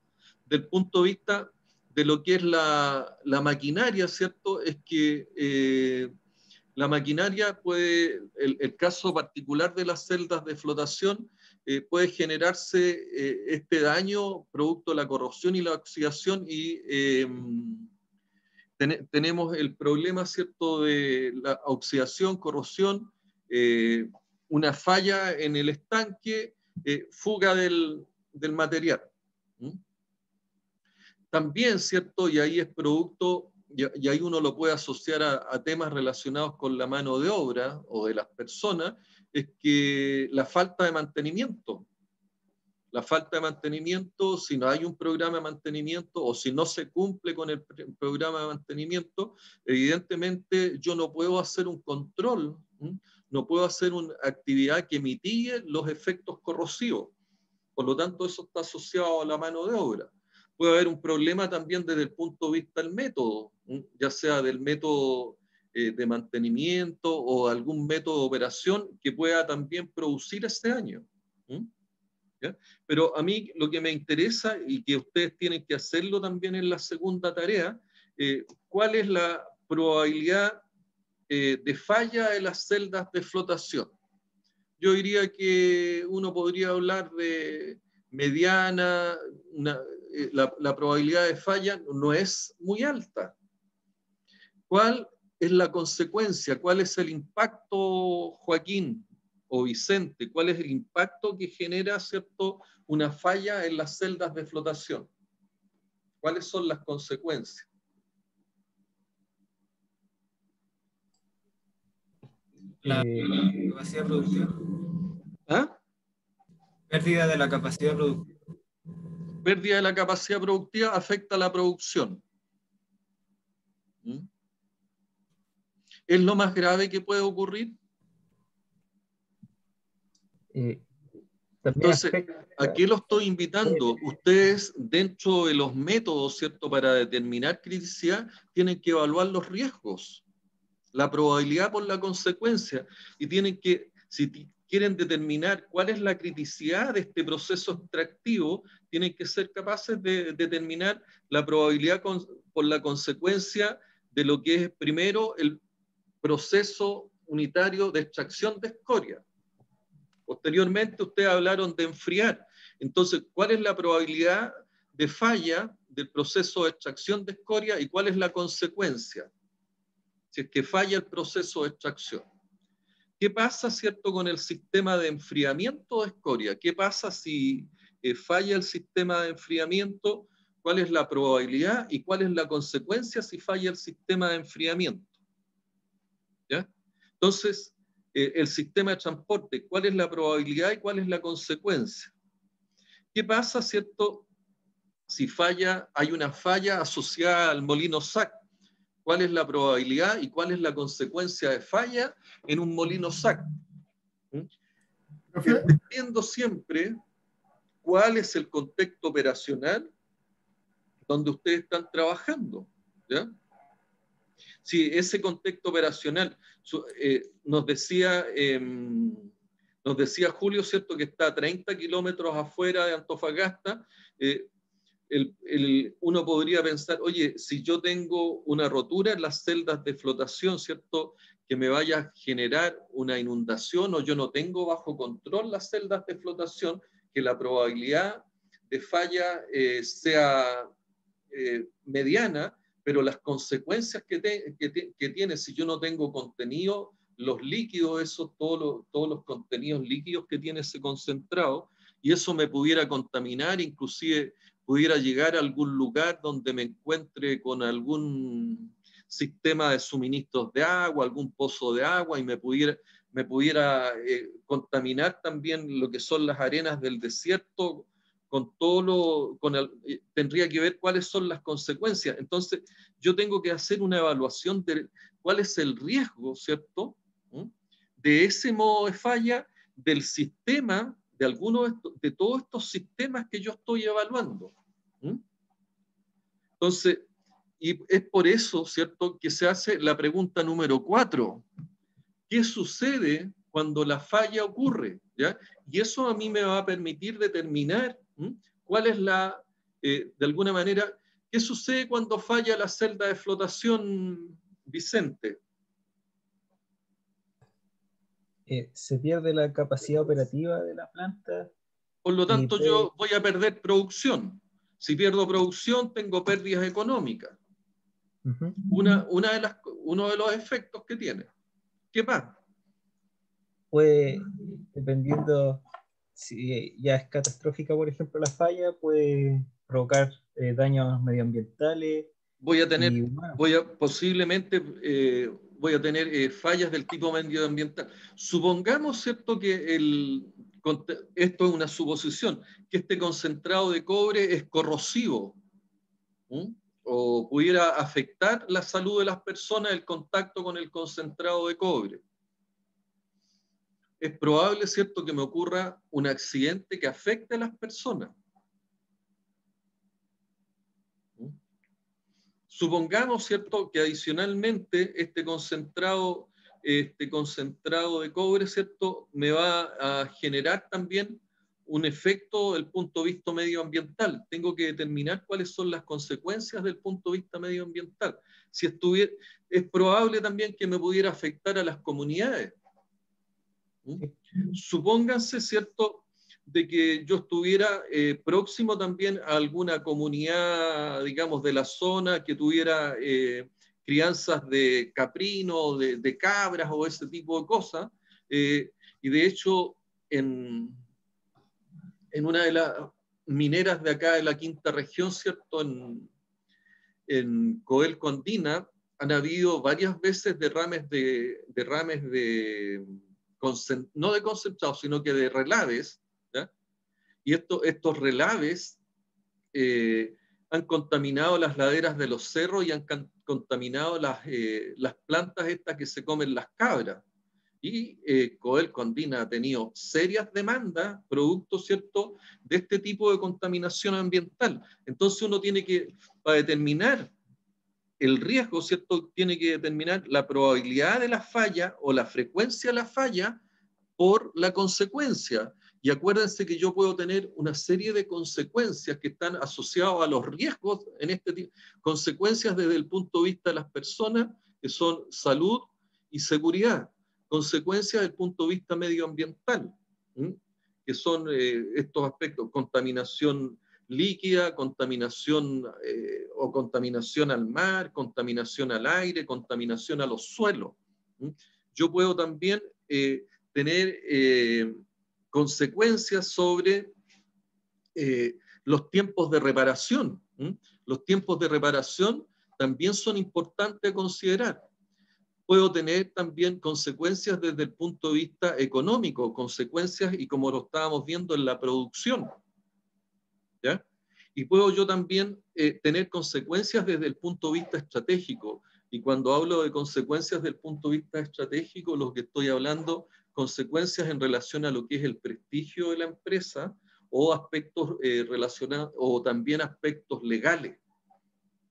Del punto de vista de lo que es la maquinaria, ¿cierto? Es que la maquinaria el caso particular de las celdas de flotación, puede generarse este daño producto de la corrosión y la oxidación y tenemos el problema, ¿cierto?, de la oxidación, corrosión, una falla en el estanque, fuga del material. También, ¿cierto? Y ahí es producto, y ahí uno lo puede asociar a temas relacionados con la mano de obra o de las personas, es que la falta de mantenimiento. La falta de mantenimiento, si no hay un programa de mantenimiento o si no se cumple con el programa de mantenimiento, evidentemente yo no puedo hacer un control, no puedo hacer una actividad que mitigue los efectos corrosivos. Por lo tanto, eso está asociado a la mano de obra. Puede haber un problema también desde el punto de vista del método, ya sea del método de mantenimiento o algún método de operación que pueda también producir ese daño. ¿Ya? Pero a mí lo que me interesa y que ustedes tienen que hacerlo también en la segunda tarea, ¿cuál es la probabilidad de falla de las celdas de flotación? Yo diría que uno podría hablar de mediana, la probabilidad de falla no es muy alta. ¿Cuál es la consecuencia? ¿Cuál es el impacto, Joaquín o Vicente? ¿Cuál es el impacto que genera, ¿cierto?, una falla en las celdas de flotación? ¿Cuáles son las consecuencias? La capacidad productiva. ¿Ah? Pérdida de la capacidad productiva. Pérdida de la capacidad productiva afecta a la producción. ¿Es lo más grave que puede ocurrir? Entonces, ¿a qué lo estoy invitando? Ustedes, dentro de los métodos, ¿cierto?, para determinar criticidad, tienen que evaluar los riesgos, la probabilidad por la consecuencia, y tienen que, si quieren determinar cuál es la criticidad de este proceso extractivo, tienen que ser capaces de determinar la probabilidad por la consecuencia de lo que es primero el proceso unitario de extracción de escoria. Posteriormente ustedes hablaron de enfriar. Entonces, ¿cuál es la probabilidad de falla del proceso de extracción de escoria y cuál es la consecuencia si es que falla el proceso de extracción? ¿Qué pasa, cierto, con el sistema de enfriamiento de escoria? ¿Qué pasa si falla el sistema de enfriamiento? ¿Cuál es la probabilidad y cuál es la consecuencia si falla el sistema de enfriamiento? ¿Ya? Entonces, el sistema de transporte, ¿cuál es la probabilidad y cuál es la consecuencia? ¿Qué pasa, cierto, si falla, hay una falla asociada al molino SAC? ¿Cuál es la probabilidad y cuál es la consecuencia de falla en un molino SAC? Entendiendo siempre cuál es el contexto operacional donde ustedes están trabajando, ¿ya? Si ese contexto operacional nos decía Julio, ¿cierto?, que está a 30 kilómetros afuera de Antofagasta, uno podría pensar, oye, si yo tengo una rotura en las celdas de flotación, ¿cierto?, que me vaya a generar una inundación o yo no tengo bajo control las celdas de flotación, que la probabilidad de falla sea mediana, pero las consecuencias que tiene si yo no tengo contenido, los líquidos, todos los contenidos líquidos que tiene ese concentrado, y eso me pudiera contaminar, inclusive pudiera llegar a algún lugar donde me encuentre con algún sistema de suministros de agua, algún pozo de agua, y me pudiera contaminar también lo que son las arenas del desierto, tendría que ver cuáles son las consecuencias. Entonces, yo tengo que hacer una evaluación de cuál es el riesgo, ¿cierto?, de ese modo de falla del sistema, de todos estos sistemas que yo estoy evaluando. Entonces, y es por eso, ¿cierto?, que se hace la pregunta número 4. ¿Qué sucede cuando la falla ocurre? ¿Ya? Y eso a mí me va a permitir determinar cuál es de alguna manera, ¿qué sucede cuando falla la celda de flotación, Vicente? Se pierde la capacidad operativa de la planta. Por lo tanto, yo voy a perder producción. Si pierdo producción, tengo pérdidas económicas. Uh-huh. Uno de los efectos que tiene. ¿Qué más? Pues, dependiendo si ya es catastrófica, por ejemplo, la falla, puede provocar daños medioambientales. Posiblemente voy a tener fallas del tipo medioambiental. Supongamos, ¿cierto?, que esto es una suposición, que este concentrado de cobre es corrosivo, o pudiera afectar la salud de las personas el contacto con el concentrado de cobre. Es probable, ¿cierto?, que me ocurra un accidente que afecte a las personas. Supongamos, ¿cierto?, que adicionalmente este concentrado de cobre, ¿cierto?, me va a generar también un efecto desde el punto de vista medioambiental. Tengo que determinar cuáles son las consecuencias del punto de vista medioambiental. Es probable también que me pudiera afectar a las comunidades. Supónganse, ¿cierto?, de que yo estuviera próximo también a alguna comunidad, digamos, de la zona que tuviera crianzas de caprinos, de cabras o ese tipo de cosas. Y de hecho, en una de las mineras de acá de la quinta región, ¿cierto?, en Codelco Andina, han habido varias veces derrames no de concentrados, sino que de relaves, ¿ya? Y estos relaves han contaminado las laderas de los cerros y han contaminado las plantas estas que se comen las cabras. Y Codelco Andina ha tenido serias demandas, producto, ¿cierto?, de este tipo de contaminación ambiental. Entonces uno tiene que, para determinar el riesgo, ¿cierto?, tiene que determinar la probabilidad de la falla o la frecuencia de la falla por la consecuencia. Y acuérdense que yo puedo tener una serie de consecuencias que están asociadas a los riesgos en este tipo, consecuencias desde el punto de vista de las personas, que son salud y seguridad, consecuencias desde el punto de vista medioambiental, que son estos aspectos, contaminación líquida, contaminación o contaminación al mar, contaminación al aire, contaminación a los suelos. Yo puedo también tener consecuencias sobre los tiempos de reparación. Los tiempos de reparación también son importantes a considerar. Puedo tener también consecuencias desde el punto de vista económico, consecuencias y como lo estábamos viendo en la producción. ¿Ya? Y puedo yo también tener consecuencias desde el punto de vista estratégico. Y cuando hablo de consecuencias desde el punto de vista estratégico, lo que estoy hablando, consecuencias en relación a lo que es el prestigio de la empresa o aspectos relacionados, o también aspectos legales.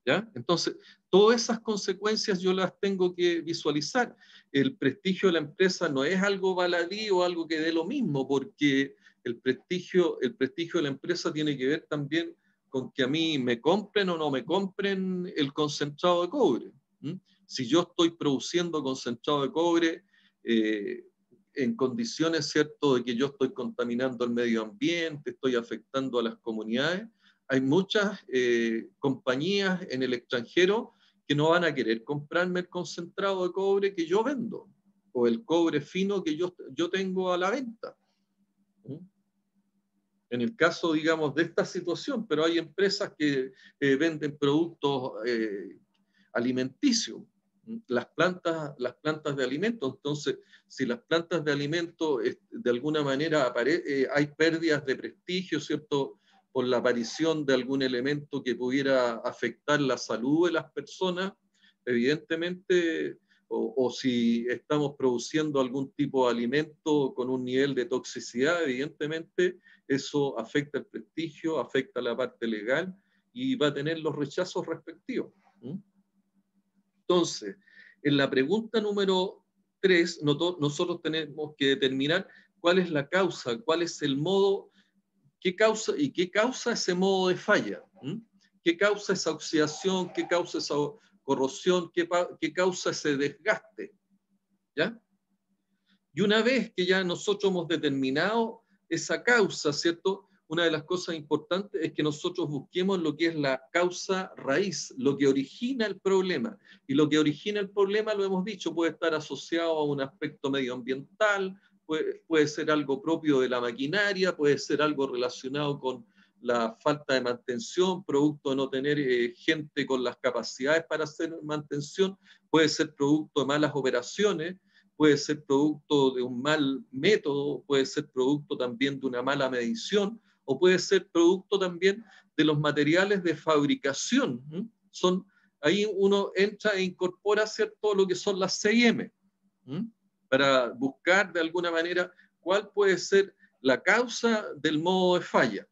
¿Ya? Entonces, todas esas consecuencias yo las tengo que visualizar. El prestigio de la empresa no es algo baladí o algo que dé lo mismo, porque el prestigio de la empresa tiene que ver también con que a mí me compren o no me compren el concentrado de cobre. Si yo estoy produciendo concentrado de cobre en condiciones, ¿cierto?, de que yo estoy contaminando el medio ambiente, estoy afectando a las comunidades, hay muchas compañías en el extranjero que no van a querer comprarme el concentrado de cobre que yo vendo o el cobre fino que yo tengo a la venta. En el caso, digamos, de esta situación, pero hay empresas que venden productos alimenticios, las plantas de alimentos. Entonces, si las plantas de alimentos de alguna manera hay pérdidas de prestigio, ¿cierto?, por la aparición de algún elemento que pudiera afectar la salud de las personas, evidentemente, o si estamos produciendo algún tipo de alimento con un nivel de toxicidad, evidentemente eso afecta el prestigio, afecta la parte legal y va a tener los rechazos respectivos. Entonces, en la pregunta número 3, nosotros tenemos que determinar cuál es la causa, cuál es el modo. ¿Qué causa ese modo de falla? ¿Qué causa esa oxidación? ¿Qué causa esa corrosión? ¿Qué causa ese desgaste? ¿Ya? Y una vez que ya nosotros hemos determinado esa causa, ¿cierto? Una de las cosas importantes es que nosotros busquemos lo que es la causa raíz, lo que origina el problema. Y lo que origina el problema, lo hemos dicho, puede estar asociado a un aspecto medioambiental, puede ser algo propio de la maquinaria, puede ser algo relacionado con la falta de mantención, producto de no tener gente con las capacidades para hacer mantención, puede ser producto de malas operaciones, puede ser producto de un mal método, puede ser producto también de una mala medición, o puede ser producto también de los materiales de fabricación. Ahí uno entra e incorpora, ¿cierto?, lo que son las CIM, para buscar de alguna manera cuál puede ser la causa del modo de falla.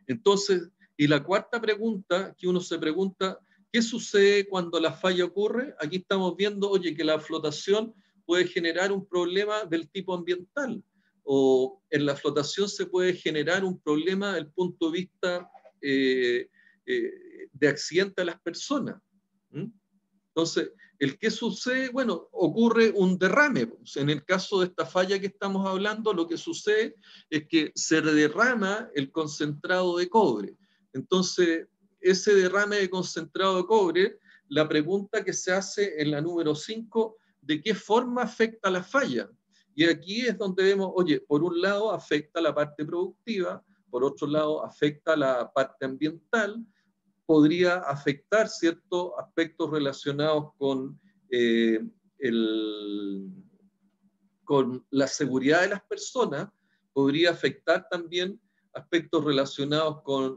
Entonces, y la cuarta pregunta que uno se pregunta, ¿qué sucede cuando la falla ocurre? Aquí estamos viendo, oye, que la flotación puede generar un problema del tipo ambiental, o en la flotación se puede generar un problema desde el punto de vista de accidente a las personas. Entonces, ¿el qué sucede? Bueno, ocurre un derrame. En el caso de esta falla que estamos hablando, lo que sucede es que se derrama el concentrado de cobre. Entonces, ese derrame de concentrado de cobre, la pregunta que se hace en la número 5, ¿de qué forma afecta la falla? Y aquí es donde vemos, oye, por un lado afecta la parte productiva, por otro lado afecta la parte ambiental, podría afectar ciertos aspectos relacionados con, con la seguridad de las personas, podría afectar también aspectos relacionados con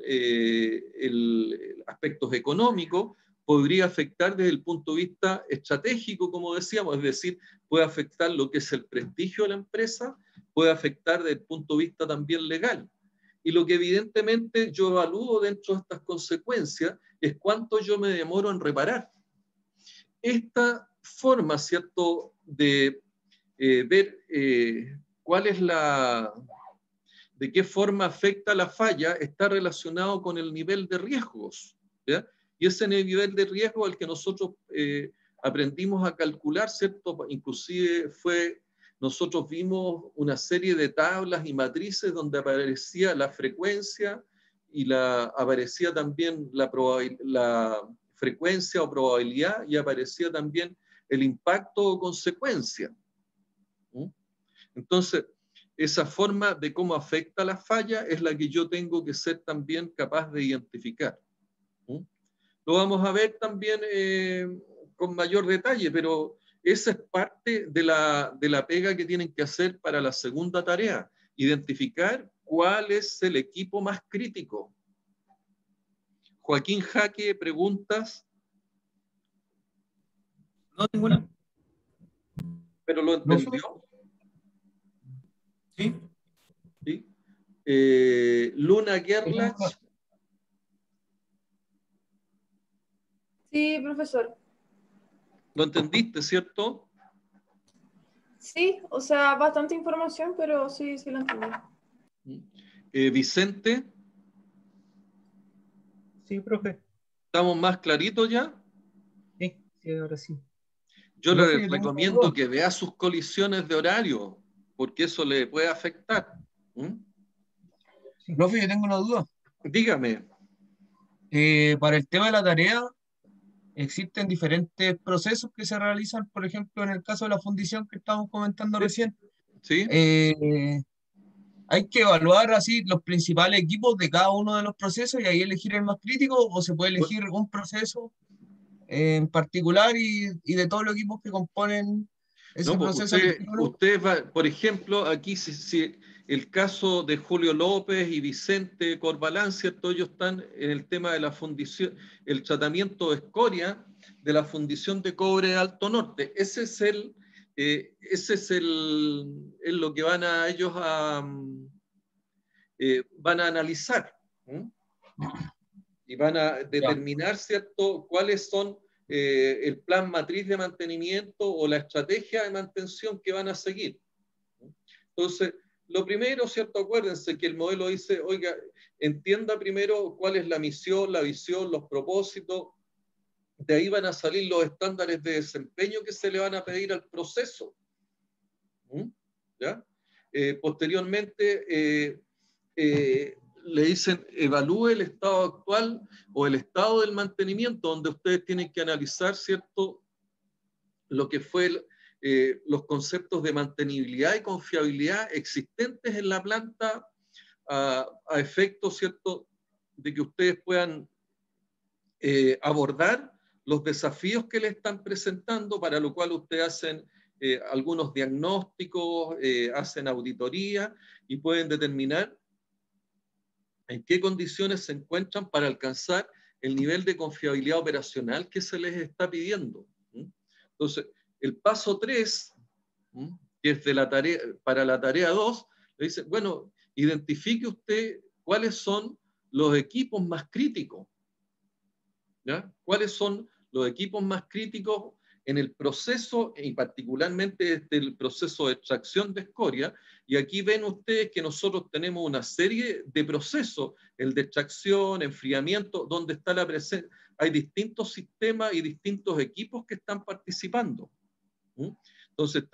aspectos económicos, podría afectar desde el punto de vista estratégico, como decíamos, es decir, puede afectar lo que es el prestigio de la empresa, puede afectar desde el punto de vista también legal. Y lo que evidentemente yo evalúo dentro de estas consecuencias es cuánto yo me demoro en reparar. Esta forma, ¿cierto?, de ver cuál es de qué forma afecta la falla, está relacionado con el nivel de riesgos, ¿ya? Y ese nivel de riesgo al que nosotros aprendimos a calcular, ¿cierto? Inclusive nosotros vimos una serie de tablas y matrices donde aparecía la frecuencia y aparecía también la frecuencia o probabilidad, y aparecía también el impacto o consecuencia. Entonces, esa forma de cómo afecta la falla es la que yo tengo que ser también capaz de identificar. Lo vamos a ver también con mayor detalle, pero esa es parte de la pega que tienen que hacer para la segunda tarea, identificar cuál es el equipo más crítico. Joaquín Jaque, preguntas. No, ninguna. ¿Pero lo entendió? Sí. ¿Sí? Luna Gerlach. Sí, profesor. ¿Lo entendiste, cierto? Sí, o sea, bastante información, pero sí, sí lo entendí. Vicente. Sí, profe. ¿Estamos más claritos ya? Sí, sí, ahora sí. Yo Profe, le yo tengo una recomiendo duda. que vea sus colisiones de horario, porque eso le puede afectar. Sí. Profe, yo tengo una duda. Dígame. Para el tema de la tarea, existen diferentes procesos que se realizan, por ejemplo, en el caso de la fundición que estábamos comentando recién. ¿Sí? ¿Hay que evaluar así los principales equipos de cada uno de los procesos y ahí elegir el más crítico, o se puede elegir un proceso en particular y de todos los equipos que componen ese No, pues proceso elegir uno? usted va, por ejemplo, aquí si el caso de Julio López y Vicente Corbalán, ¿cierto? Ellos están en el tema de la fundición, el tratamiento de escoria de la fundición de cobre de Alto Norte. Ese es lo que ellos van a analizar. Y van a Ya. determinar, ¿cierto?, cuáles son el plan matriz de mantenimiento o la estrategia de mantención que van a seguir. Entonces, lo primero, ¿cierto? Acuérdense que el modelo dice, oiga, entienda primero cuál es la misión, la visión, los propósitos. De ahí van a salir los estándares de desempeño que se le van a pedir al proceso. ¿Ya? Posteriormente, le dicen, evalúe el estado actual o el estado del mantenimiento, donde ustedes tienen que analizar, ¿cierto?, lo que fue los conceptos de mantenibilidad y confiabilidad existentes en la planta a efecto, ¿cierto?, de que ustedes puedan abordar los desafíos que le están presentando, para lo cual ustedes hacen algunos diagnósticos, hacen auditoría y pueden determinar en qué condiciones se encuentran para alcanzar el nivel de confiabilidad operacional que se les está pidiendo. Entonces, el paso 3, que es para la tarea 2, le dice, bueno, identifique usted cuáles son los equipos más críticos. ¿Ya? ¿Cuáles son los equipos más críticos en el proceso, y particularmente desde el proceso de extracción de escoria? Y aquí ven ustedes que nosotros tenemos una serie de procesos, el de extracción, enfriamiento, donde está la presencia. Hay distintos sistemas y distintos equipos que están participando. Entonces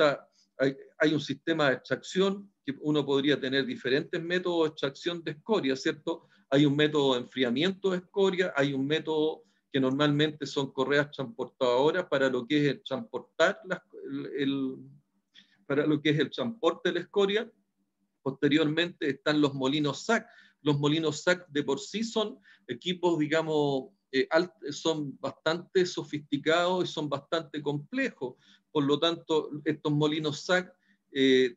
hay un sistema de extracción, que uno podría tener diferentes métodos de extracción de escoria, ¿cierto? Hay un método de enfriamiento de escoria, hay un método que normalmente son correas transportadoras para lo que es el transportar para lo que es el transporte de la escoria. Posteriormente están los molinos SAC. Los molinos SAC de por sí son equipos, digamos, son bastante sofisticados y son bastante complejos. Por lo tanto, estos molinos SAC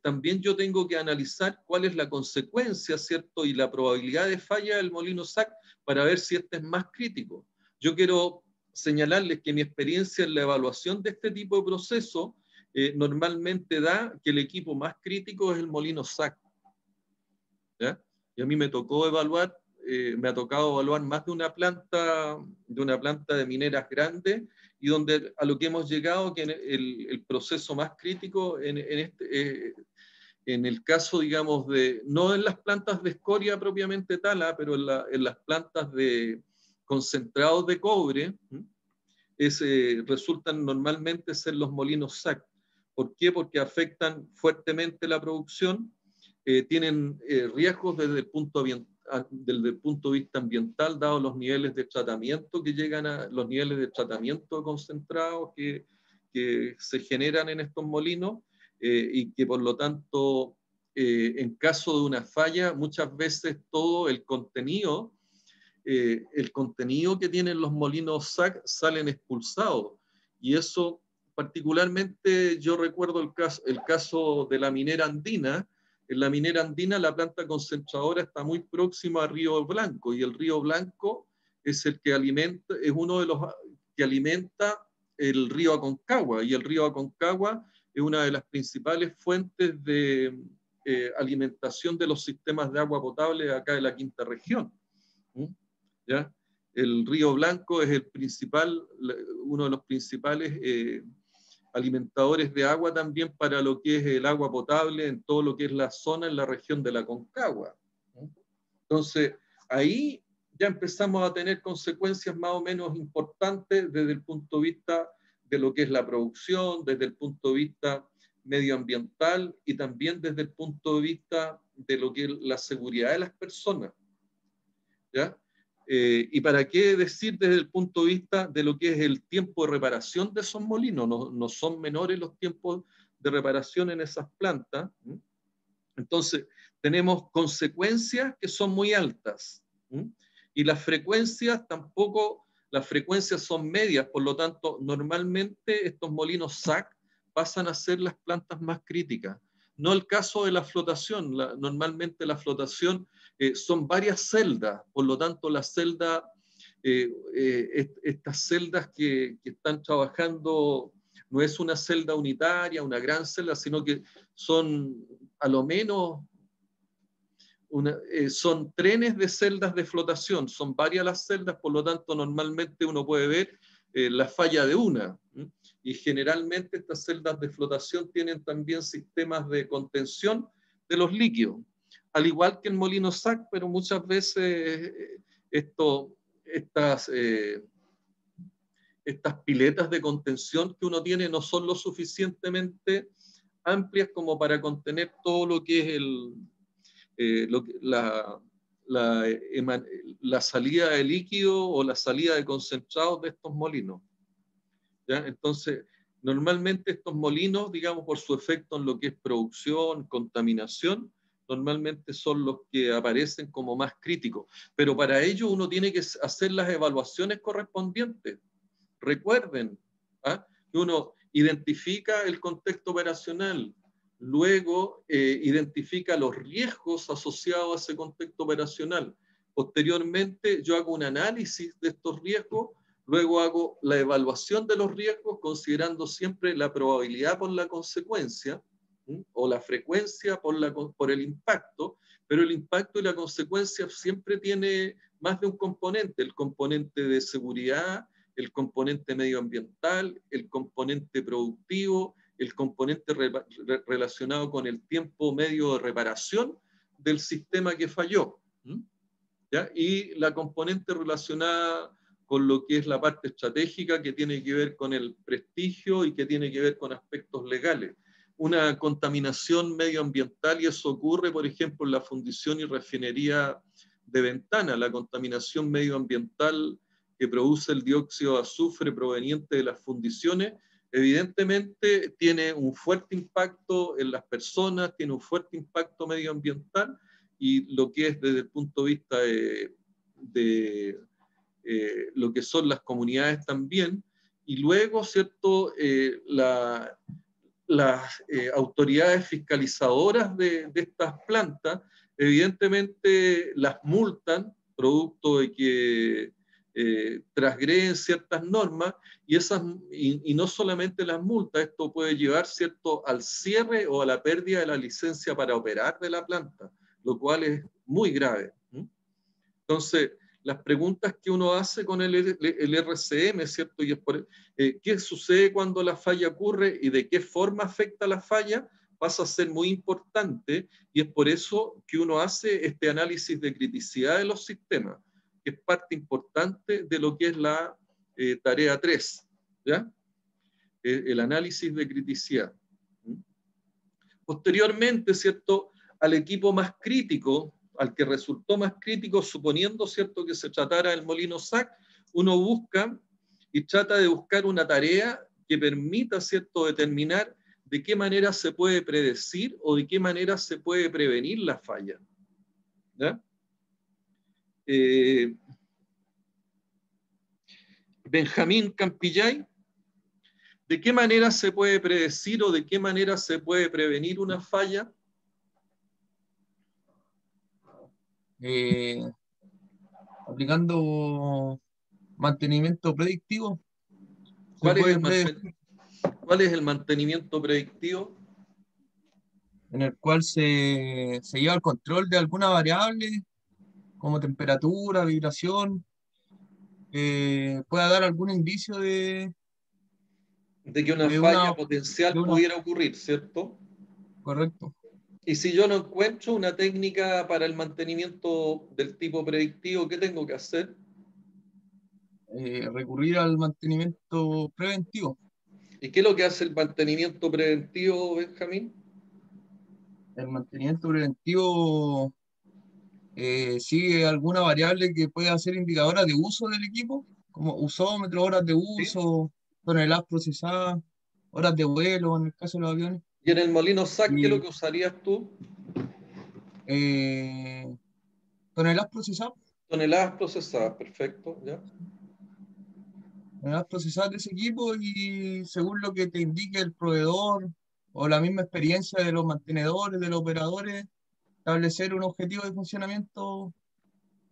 también yo tengo que analizar cuál es la consecuencia, ¿cierto? Y la probabilidad de falla del molino SAC para ver si este es más crítico. Yo quiero señalarles que mi experiencia en la evaluación de este tipo de proceso normalmente da que el equipo más crítico es el molino SAC. ¿Ya? Y a mí me tocó evaluar me ha tocado evaluar más de una planta de mineras grandes, y donde a lo que hemos llegado, que el proceso más crítico en el caso, digamos, no en las plantas de escoria propiamente tal, pero en las plantas de concentrados de cobre, resultan normalmente ser los molinos SAC. ¿Por qué? Porque afectan fuertemente la producción, tienen riesgos desde el punto de vista ambiental, dados los niveles de tratamiento que llegan a los niveles de tratamiento concentrados que se generan en estos molinos, y que por lo tanto, en caso de una falla, muchas veces todo el contenido que tienen los molinos SAC salen expulsados. Y eso, particularmente, yo recuerdo el caso de la minera andina. En la minera andina, la planta concentradora está muy próxima a Río Blanco, y el Río Blanco es uno de los que alimenta el río Aconcagua, y el río Aconcagua es una de las principales fuentes de alimentación de los sistemas de agua potable acá de la quinta región. ¿Ya? El río Blanco es uno de los principales alimentadores de agua también para lo que es el agua potable en todo lo que es la zona, en la región de la Aconcagua. Entonces, ahí ya empezamos a tener consecuencias más o menos importantes desde el punto de vista de lo que es la producción, desde el punto de vista medioambiental, y también desde el punto de vista de lo que es la seguridad de las personas. ¿Ya? ¿Y para qué decir desde el punto de vista de lo que es el tiempo de reparación de esos molinos? No son menores los tiempos de reparación en esas plantas. Entonces, tenemos consecuencias que son muy altas. Y las frecuencias son medias, por lo tanto, normalmente estos molinos SAC pasan a ser las plantas más críticas. No el caso de la flotación. Normalmente la flotación son varias celdas, por lo tanto las celdas, estas celdas que están trabajando, no es una celda unitaria, una gran celda, sino que son a lo menos son trenes de celdas de flotación, son varias las celdas, por lo tanto normalmente uno puede ver la falla de una. Y generalmente estas celdas de flotación tienen también sistemas de contención de los líquidos, al igual que el molino SAC, pero muchas veces estas piletas de contención que uno tiene no son lo suficientemente amplias como para contener todo lo que es la salida de líquido o la salida de concentrados de estos molinos. ¿Ya? Entonces, normalmente estos molinos, digamos, por su efecto en lo que es producción, contaminación, normalmente son los que aparecen como más críticos. Pero para ello uno tiene que hacer las evaluaciones correspondientes. Recuerden, que uno identifica el contexto operacional, luego identifica los riesgos asociados a ese contexto operacional. Posteriormente yo hago un análisis de estos riesgos, luego hago la evaluación de los riesgos considerando siempre la probabilidad por la consecuencia, o la frecuencia por el impacto, pero el impacto y la consecuencia siempre tiene más de un componente: el componente de seguridad, el componente medioambiental, el componente productivo, el componente relacionado con el tiempo medio de reparación del sistema que falló, ¿ya? Y la componente relacionada con lo que es la parte estratégica, que tiene que ver con el prestigio y que tiene que ver con aspectos legales. Una contaminación medioambiental, y eso ocurre, por ejemplo, en la fundición y refinería de Ventana, la contaminación medioambiental que produce el dióxido de azufre proveniente de las fundiciones, evidentemente tiene un fuerte impacto en las personas, tiene un fuerte impacto medioambiental, y lo que es desde el punto de vista de lo que son las comunidades también. Y luego, ¿cierto?, las autoridades fiscalizadoras de estas plantas, evidentemente las multan, producto de que transgreden ciertas normas, y no solamente las multas, esto puede llevar, ¿cierto?, al cierre o a la pérdida de la licencia para operar de la planta, lo cual es muy grave. Entonces, las preguntas que uno hace con el RCM, ¿cierto? Y es ¿qué sucede cuando la falla ocurre y de qué forma afecta la falla? Pasa a ser muy importante, y es por eso que uno hace este análisis de criticidad de los sistemas, que es parte importante de lo que es la tarea 3, ¿ya? El análisis de criticidad. Posteriormente, ¿cierto?, al equipo más crítico, al que resultó más crítico, suponiendo, ¿cierto?, que se tratara del molino SAC, uno busca y trata de buscar una tarea que permita, ¿cierto?, determinar de qué manera se puede predecir o de qué manera se puede prevenir la falla. ¿Ya? Benjamín Campillay, ¿de qué manera se puede predecir o de qué manera se puede prevenir una falla? Aplicando mantenimiento predictivo, se ¿Cuál es puede ¿Cuál es el mantenimiento predictivo? en el cual se lleva el control de alguna variable, como temperatura, vibración, pueda dar algún indicio De que una de falla potencial de una, pudiera ocurrir, ¿cierto? correcto. Y si yo no encuentro una técnica para el mantenimiento del tipo predictivo, ¿qué tengo que hacer? Recurrir al mantenimiento preventivo. ¿Y qué es lo que hace el mantenimiento preventivo, Benjamín? El mantenimiento preventivo sigue alguna variable que pueda ser indicadora de uso del equipo, como usómetro, horas de ¿Sí? uso, toneladas procesadas, horas de vuelo en el caso de los aviones. Y en el molino SAC, ¿qué es lo Y que usarías tú? toneladas procesadas, Toneladas procesadas, perfecto, ¿ya? toneladas procesadas de ese equipo, y según lo que te indique el proveedor o la misma experiencia de los mantenedores, de los operadores, establecer un objetivo de funcionamiento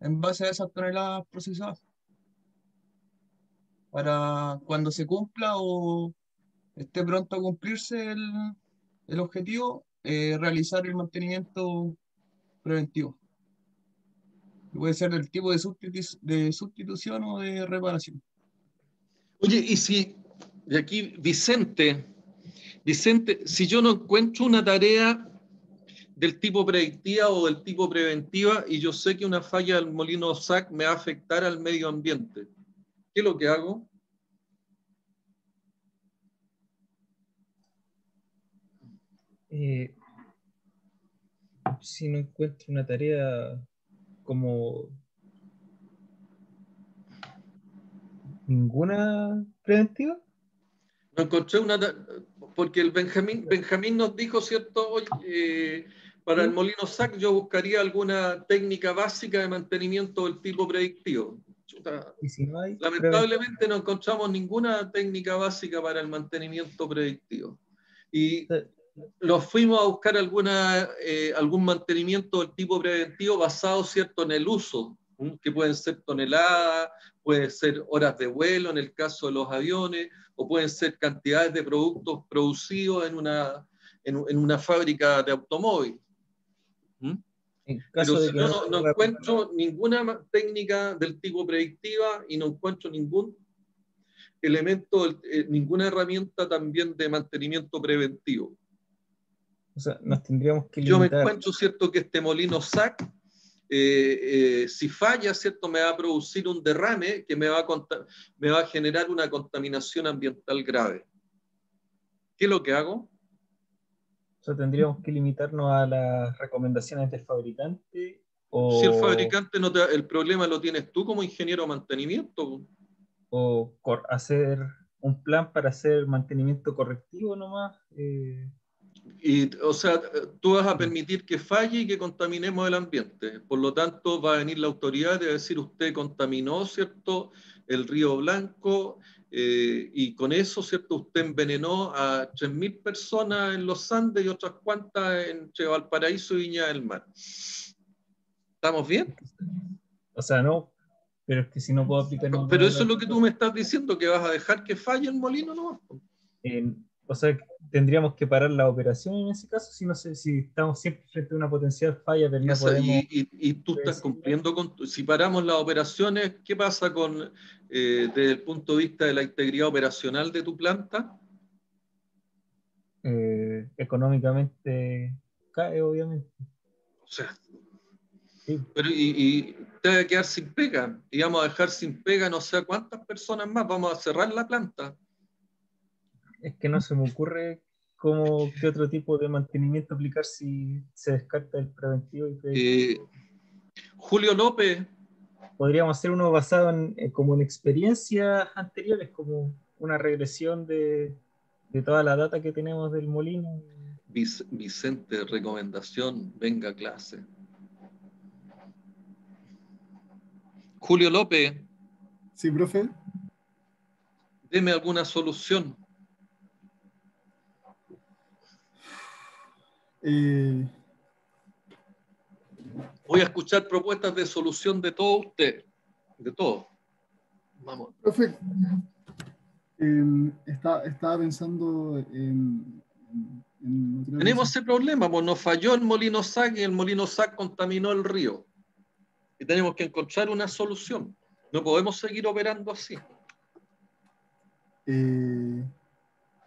en base a esas toneladas procesadas, para cuando se cumpla o esté pronto a cumplirse el objetivo, realizar el mantenimiento preventivo. Que puede ser del tipo de sustitución o de reparación. Oye, y si, de aquí, Vicente, si yo no encuentro una tarea del tipo predictiva o del tipo preventiva y yo sé que una falla del molino SAC me va a afectar al medio ambiente, ¿qué es lo que hago? Si no encuentro una tarea como ninguna preventiva, No encontré porque el Benjamín nos dijo, ¿cierto? Oye, para el ¿sí? molino SAC yo buscaría alguna técnica básica de mantenimiento del tipo predictivo. Chuta, Y si no hay preventiva, lamentablemente no encontramos ninguna técnica básica para el mantenimiento predictivo. Y los fuimos a buscar algún mantenimiento del tipo preventivo basado, ¿cierto?, en el uso, que pueden ser toneladas, pueden ser horas de vuelo en el caso de los aviones, o pueden ser cantidades de productos producidos en una fábrica de automóvil. en Pero caso de si que yo no se no pueda encuentro ninguna técnica del tipo predictiva y no encuentro ningún elemento, ninguna herramienta también de mantenimiento preventivo. o sea, nos tendríamos que Yo me limitar. encuentro, ¿cierto?, que este molino SAC, si falla, ¿cierto?, me va a producir un derrame que me va a generar una contaminación ambiental grave. ¿Qué es lo que hago? O sea, tendríamos que limitarnos a las recomendaciones del fabricante Si el fabricante no el problema lo tienes tú como ingeniero de mantenimiento. hacer un plan para hacer mantenimiento correctivo nomás. Y, o sea, tú vas a permitir que falle y que contaminemos el ambiente. Por lo tanto, va a venir la autoridad y va a decir, usted contaminó, ¿cierto?, el río Blanco, y con eso, ¿cierto?, usted envenenó a 3.000 personas en los Andes y otras cuantas entre Valparaíso y Viña del Mar. ¿Estamos bien? O sea, no, pero es que si no puedo aplicar Pero ninguna de eso es las lo que tú me estás diciendo, que vas a dejar que falle el molino, ¿no? O sea, tendríamos que parar la operación en ese caso, si no sé, si estamos siempre frente a una potencial falla, pero no podemos y tú estás predecirla. cumpliendo con... Si paramos las operaciones, ¿qué pasa con, desde el punto de vista de la integridad operacional de tu planta? Económicamente cae, obviamente. O sea, Sí. pero y te vas a quedar sin pega. Y vamos a dejar sin pega no sé a cuántas personas más. Vamos a cerrar la planta. Es que no se me ocurre qué otro tipo de mantenimiento aplicar si se descarta el preventivo y predictivo. Eh, Julio López, Podríamos hacer uno basado como en experiencias anteriores, como una regresión de toda la data que tenemos del molino. Vicente, recomendación, venga a clase. Julio López, Sí, profe. deme alguna solución. Eh, Voy a escuchar propuestas de solución de todo usted. De todo. Vamos. profe, estaba pensando en otra Tenemos cosa. ese problema, pues nos falló el molino SAC y el molino SAC contaminó el río. Y tenemos que encontrar una solución. No podemos seguir operando así.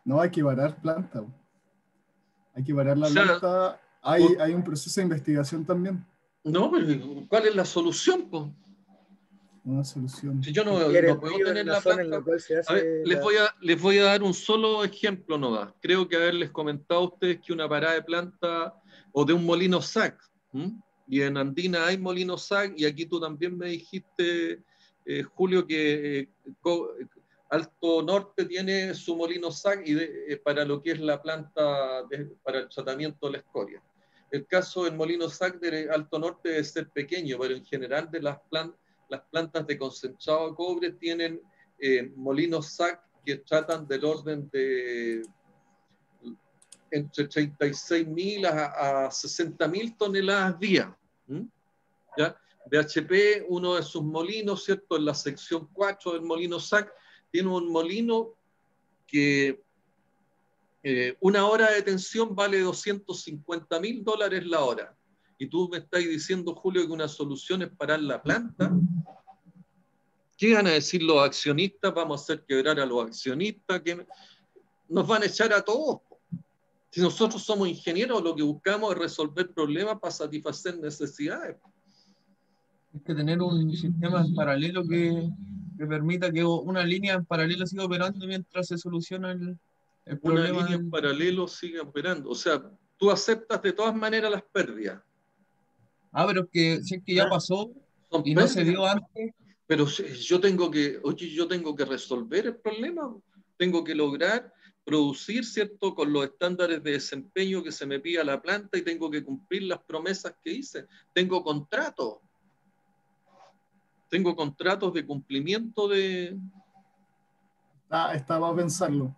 No, hay que parar planta. Hay que parar O la sea, planta. por- Hay un proceso de investigación también. no, pero ¿cuál es la solución, pues? Una solución. Si yo Limpiar no el puedo río en tener la la zona en la planta. cual se A ver, hace la... les voy a dar un solo ejemplo, no da. Creo que haberles comentado a ustedes que una parada de planta o de un molino SAC, ¿m? Y en Andina hay molino SAC, y aquí tú también me dijiste, Julio, que Alto Norte tiene su molino SAC y para lo que es la planta para el tratamiento de la escoria. El caso del molino SAC de Alto Norte debe ser pequeño, pero en general de las plantas de concentrado de cobre tienen molinos SAC que tratan del orden de entre 36.000 a 60.000 toneladas día. ¿Ya? BHP, uno de sus molinos, ¿cierto? En la sección 4 del molino SAC, tiene un molino que una hora de tensión vale $250.000 la hora. Y tú me estás diciendo, Julio, que una solución es parar la planta. ¿Qué van a decir los accionistas? Vamos a hacer quebrar a los accionistas, que nos van a echar a todos. Si nosotros somos ingenieros, lo que buscamos es resolver problemas para satisfacer necesidades. Hay que tener un sistema en paralelo que permita que una línea en paralelo siga operando mientras se soluciona el Una problema línea en del... paralelo sigue operando. O sea, tú aceptas de todas maneras las pérdidas. Ah, pero es que si es que ya pasó Son y no se pérdidas. dio antes, Pero yo tengo que resolver el problema. Tengo que lograr producir, ¿cierto?, con los estándares de desempeño que se me pida la planta, y tengo que cumplir las promesas que hice. Tengo contratos. Tengo contratos de cumplimiento de... Estaba a pensarlo.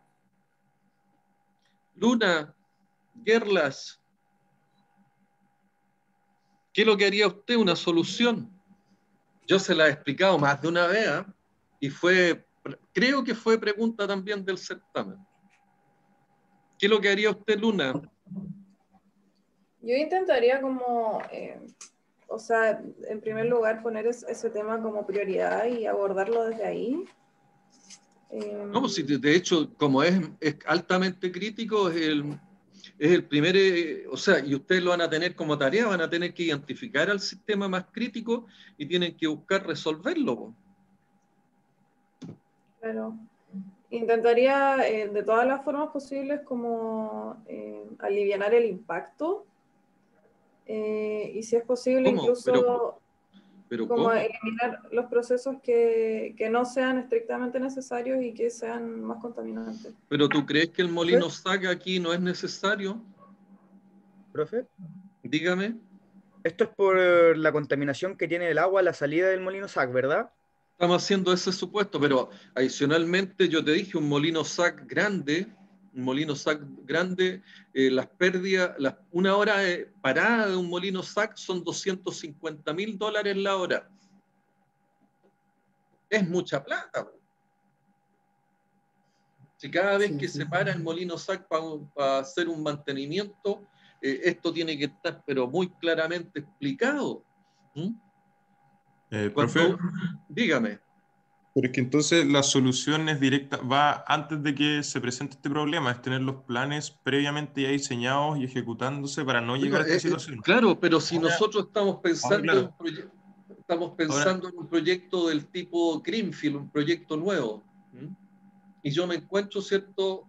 Luna, Gerlas, ¿qué es lo que haría usted? Una solución. Yo se la he explicado más de una vez, ¿eh? Y creo que fue pregunta también del certamen. ¿Qué es lo que haría usted, Luna? Yo intentaría como, o sea, en primer lugar poner ese tema como prioridad y abordarlo desde ahí. No, pues, de hecho, como es altamente crítico, es el primer, o sea, y ustedes lo van a tener como tarea, van a tener que identificar al sistema más crítico y tienen que buscar resolverlo, po. Claro. Intentaría de todas las formas posibles como alivianar el impacto y si es posible ¿Cómo? incluso Pero como ¿cómo? eliminar los procesos que no sean estrictamente necesarios y que sean más contaminantes. ¿Pero tú crees que el molino SAC aquí no es necesario? ¿Profe? Dígame. Esto es por la contaminación que tiene el agua a la salida del molino SAC, ¿verdad? Estamos haciendo ese supuesto, pero adicionalmente yo te dije un molino SAC grande, las pérdidas, una hora de parada de un molino SAC son $250.000 la hora. Es mucha plata. Si cada vez Sí, que sí. se para el molino SAC para hacer un mantenimiento, esto tiene que estar pero muy claramente explicado. ¿Mm? Profe, Dígame. pero es que entonces la solución es directa, va antes de que se presente este problema, es tener los planes previamente ya diseñados y ejecutándose para no llegar a Oiga, esta situación. claro, pero si Ahora, nosotros estamos pensando, claro, en un proyecto del tipo Greenfield, un proyecto nuevo, ¿m? Y yo me encuentro, ¿cierto?,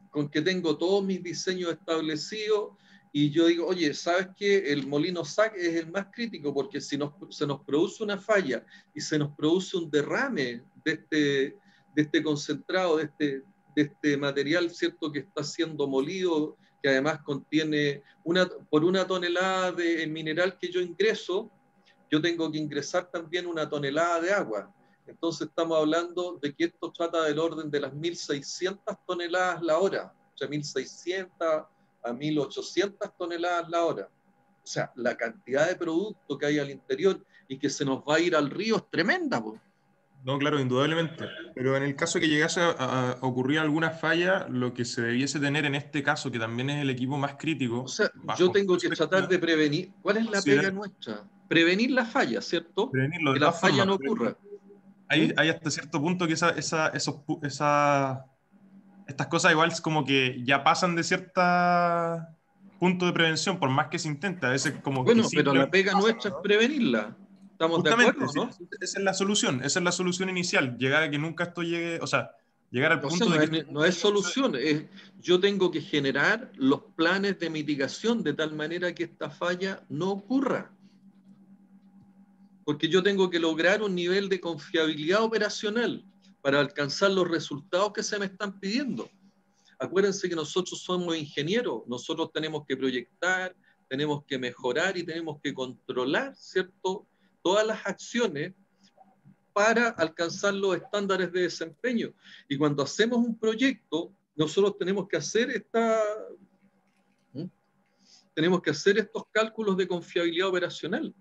con que tengo todos mis diseños establecidos y yo digo, oye, ¿sabes qué? El molino SAC es el más crítico porque si se nos produce una falla y se nos produce un derrame de este concentrado, de este material, ¿cierto?, que está siendo molido, que además contiene por una tonelada de mineral que yo ingreso, yo tengo que ingresar también una tonelada de agua. Entonces estamos hablando de que esto trata del orden de las 1.600 toneladas la hora, o sea, 1.600 a 1.800 toneladas la hora. O sea, la cantidad de producto que hay al interior y que se nos va a ir al río es tremenda, po. no, claro, indudablemente. Pero en el caso que llegase a ocurrir alguna falla, lo que se debiese tener en este caso, que también es el equipo más crítico, O sea, yo bajo mi tengo que tratar perspectiva, de prevenir. ¿Cuál es la pega considerar nuestra? Prevenir la falla, ¿cierto? prevenirlo Que de la todas falla formas. no Pero ocurra. hay hasta cierto punto que estas cosas igual es como que ya pasan de cierta punto de prevención, por más que se intente. A veces como que Bueno, pero la simplemente pega pasan, nuestra es ¿no? prevenirla. ¿Estamos de Justamente, acuerdo, sí, no? esa es la solución inicial, llegar a que nunca esto llegue, o sea, llegar al O sea, punto de que esto no nunca es llegue a suceder. solución. Yo tengo que generar los planes de mitigación de tal manera que esta falla no ocurra. Porque yo tengo que lograr un nivel de confiabilidad operacional para alcanzar los resultados que se me están pidiendo. Acuérdense que nosotros somos ingenieros, nosotros tenemos que proyectar, tenemos que mejorar y tenemos que controlar, ¿cierto?, todas las acciones para alcanzar los estándares de desempeño. Y cuando hacemos un proyecto, nosotros tenemos que hacer estos cálculos de confiabilidad operacional.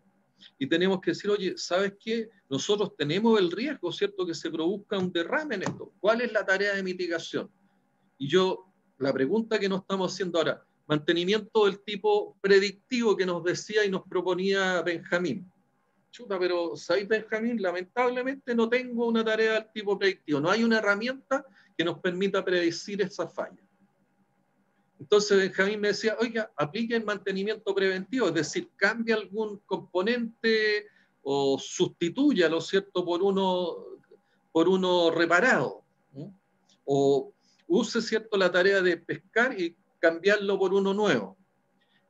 Y tenemos que decir, oye, ¿sabes qué? Nosotros tenemos el riesgo, ¿cierto?, que se produzca un derrame en esto. ¿Cuál es la tarea de mitigación? Y la pregunta que nos estamos haciendo ahora, mantenimiento del tipo predictivo que nos decía y nos proponía Benjamín. Chuta, pero ¿sabéis, Benjamín? Lamentablemente no tengo una tarea del tipo predictivo. No hay una herramienta que nos permita predecir esa falla. Entonces Benjamín me decía, oiga, aplique el mantenimiento preventivo, es decir, cambie algún componente o sustitúyalo, ¿cierto?, por uno reparado. ¿No? O use, ¿cierto?, la tarea de pescar y cambiarlo por uno nuevo.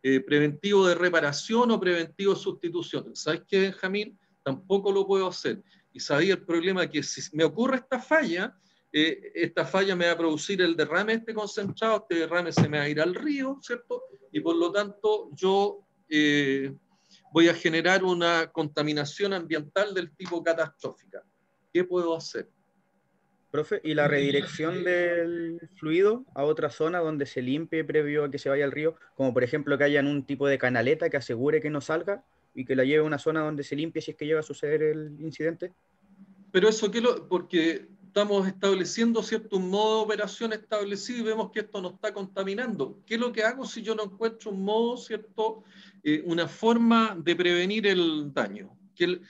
Preventivo de reparación o preventivo de sustitución. ¿Sabes qué, Benjamín? Tampoco lo puedo hacer. Y sabía el problema que si me ocurre esta falla me va a producir el derrame de este concentrado, este derrame se me va a ir al río, ¿cierto? Y por lo tanto yo voy a generar una contaminación ambiental del tipo catastrófica. ¿Qué puedo hacer? Profe, ¿y la redirección del fluido a otra zona donde se limpie previo a que se vaya al río? Como por ejemplo que hayan un tipo de canaleta que asegure que no salga y que la lleve a una zona donde se limpie si es que llega a suceder el incidente. Pero eso porque estamos estableciendo, ¿cierto?, un modo de operación establecido y vemos que esto nos está contaminando. ¿Qué es lo que hago si yo no encuentro un modo, ¿cierto?, una forma de prevenir el daño? Que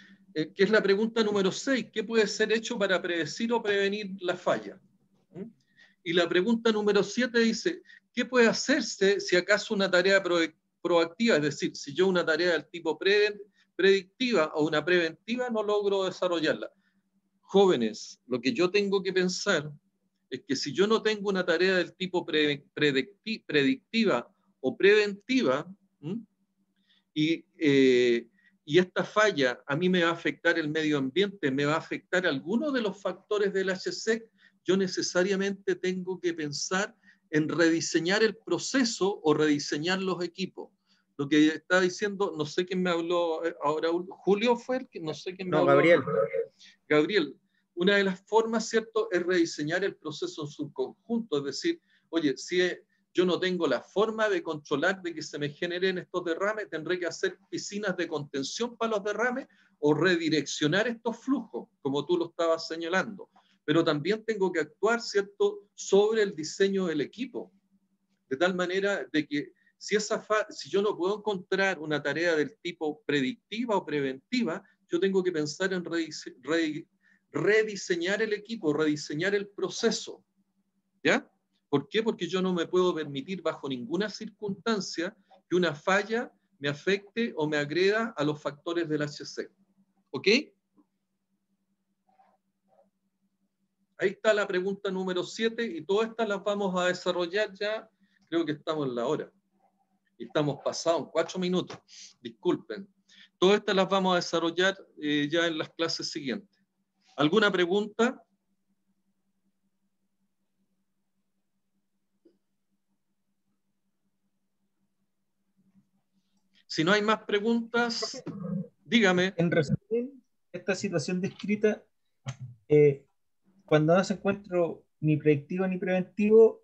es la pregunta número 6. ¿Qué puede ser hecho para predecir o prevenir la falla? ¿Mm? Y la pregunta número 7 dice, ¿qué puede hacerse si acaso una tarea proactiva, es decir, si yo una tarea del tipo predictiva o una preventiva no logro desarrollarla? Jóvenes, lo que yo tengo que pensar es que si yo no tengo una tarea del tipo predictiva o preventiva, ¿m? Y esta falla a mí me va a afectar el medio ambiente, me va a afectar algunos de los factores del HSEC, yo necesariamente tengo que pensar en rediseñar el proceso o rediseñar los equipos. Lo que está diciendo, no sé quién me habló ahora, Julio fue el que, no sé quién me No, habló. Gabriel. Gabriel, una de las formas, ¿cierto?, es rediseñar el proceso en su conjunto, es decir, oye, si yo no tengo la forma de controlar de que se me generen estos derrames, tendré que hacer piscinas de contención para los derrames o redireccionar estos flujos, como tú lo estabas señalando. pero también tengo que actuar, ¿cierto?, sobre el diseño del equipo, de tal manera de que si yo no puedo encontrar una tarea del tipo predictiva o preventiva, yo tengo que pensar en rediseñar el equipo, rediseñar el proceso, ¿ya? ¿Por qué? Porque yo no me puedo permitir bajo ninguna circunstancia que una falla me afecte o me agreda a los factores del HC. ¿Ok? Ahí está la pregunta número 7 y todas estas las vamos a desarrollar ya. Creo que estamos en la hora. Y estamos pasados en 4 minutos. Disculpen. Todas estas las vamos a desarrollar ya en las clases siguientes. ¿Alguna pregunta? Si no hay más preguntas, dígame. En resumen, esta situación descrita, cuando no se encuentro ni predictivo ni preventivo,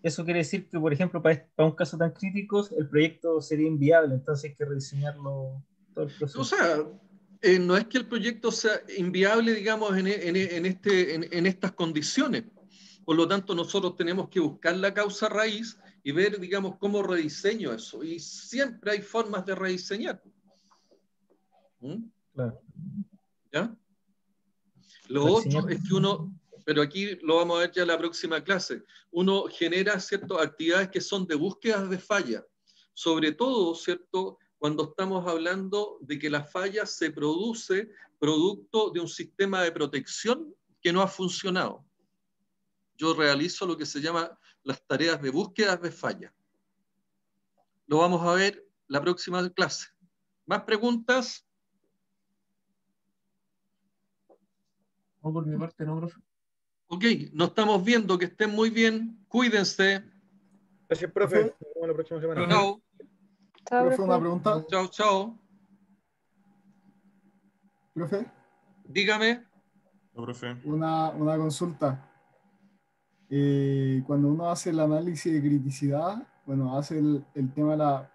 eso quiere decir que, por ejemplo, para un caso tan crítico, el proyecto sería inviable, entonces hay que rediseñarlo todo el proceso. O sea, no es que el proyecto sea inviable, digamos, en estas condiciones. Por lo tanto, nosotros tenemos que buscar la causa raíz y ver, digamos, cómo rediseño eso. Y siempre hay formas de rediseñar. Claro. ¿Ya? Lo otro es que uno, pero aquí lo vamos a ver ya en la próxima clase, uno genera ciertas actividades que son de búsquedas de falla. Sobre todo, ¿cierto?, cuando estamos hablando de que la falla se produce producto de un sistema de protección que no ha funcionado. Yo realizo lo que se llama las tareas de búsquedas de falla. Lo vamos a ver la próxima clase. ¿Más preguntas? No, por mi parte, no, profe. Ok, nos estamos viendo, que estén muy bien, cuídense. Gracias, profe. Nos vemos la próxima semana. Chao. Chao, Profe, una profe. pregunta. Chao, chao. Profe, Dígame. No, profe. una consulta. Cuando uno hace el análisis de criticidad, bueno, hace el tema de la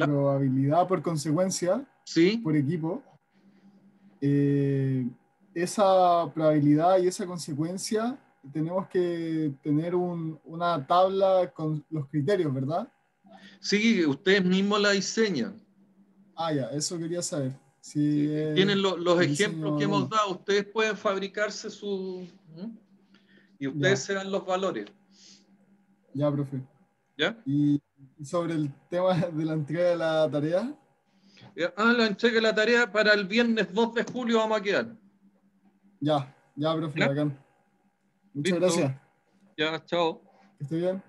probabilidad por consecuencia, Sí. por equipo, esa probabilidad y esa consecuencia tenemos que tener una tabla con los criterios, ¿verdad? Sí, ustedes mismos la diseñan. Ah, ya, eso quería saber. Si Sí, tienen los el ejemplos diseño que hemos uno. dado. Ustedes pueden fabricarse su... y ustedes Ya, se dan los valores. ya, profe. ¿Ya? Y sobre el tema de la entrega de la tarea, La entrega de la tarea para el viernes 2 de julio vamos a quedar. ya, profe, ¿Ya? bacán. Muchas Listo. gracias. Ya, chao. Que esté bien.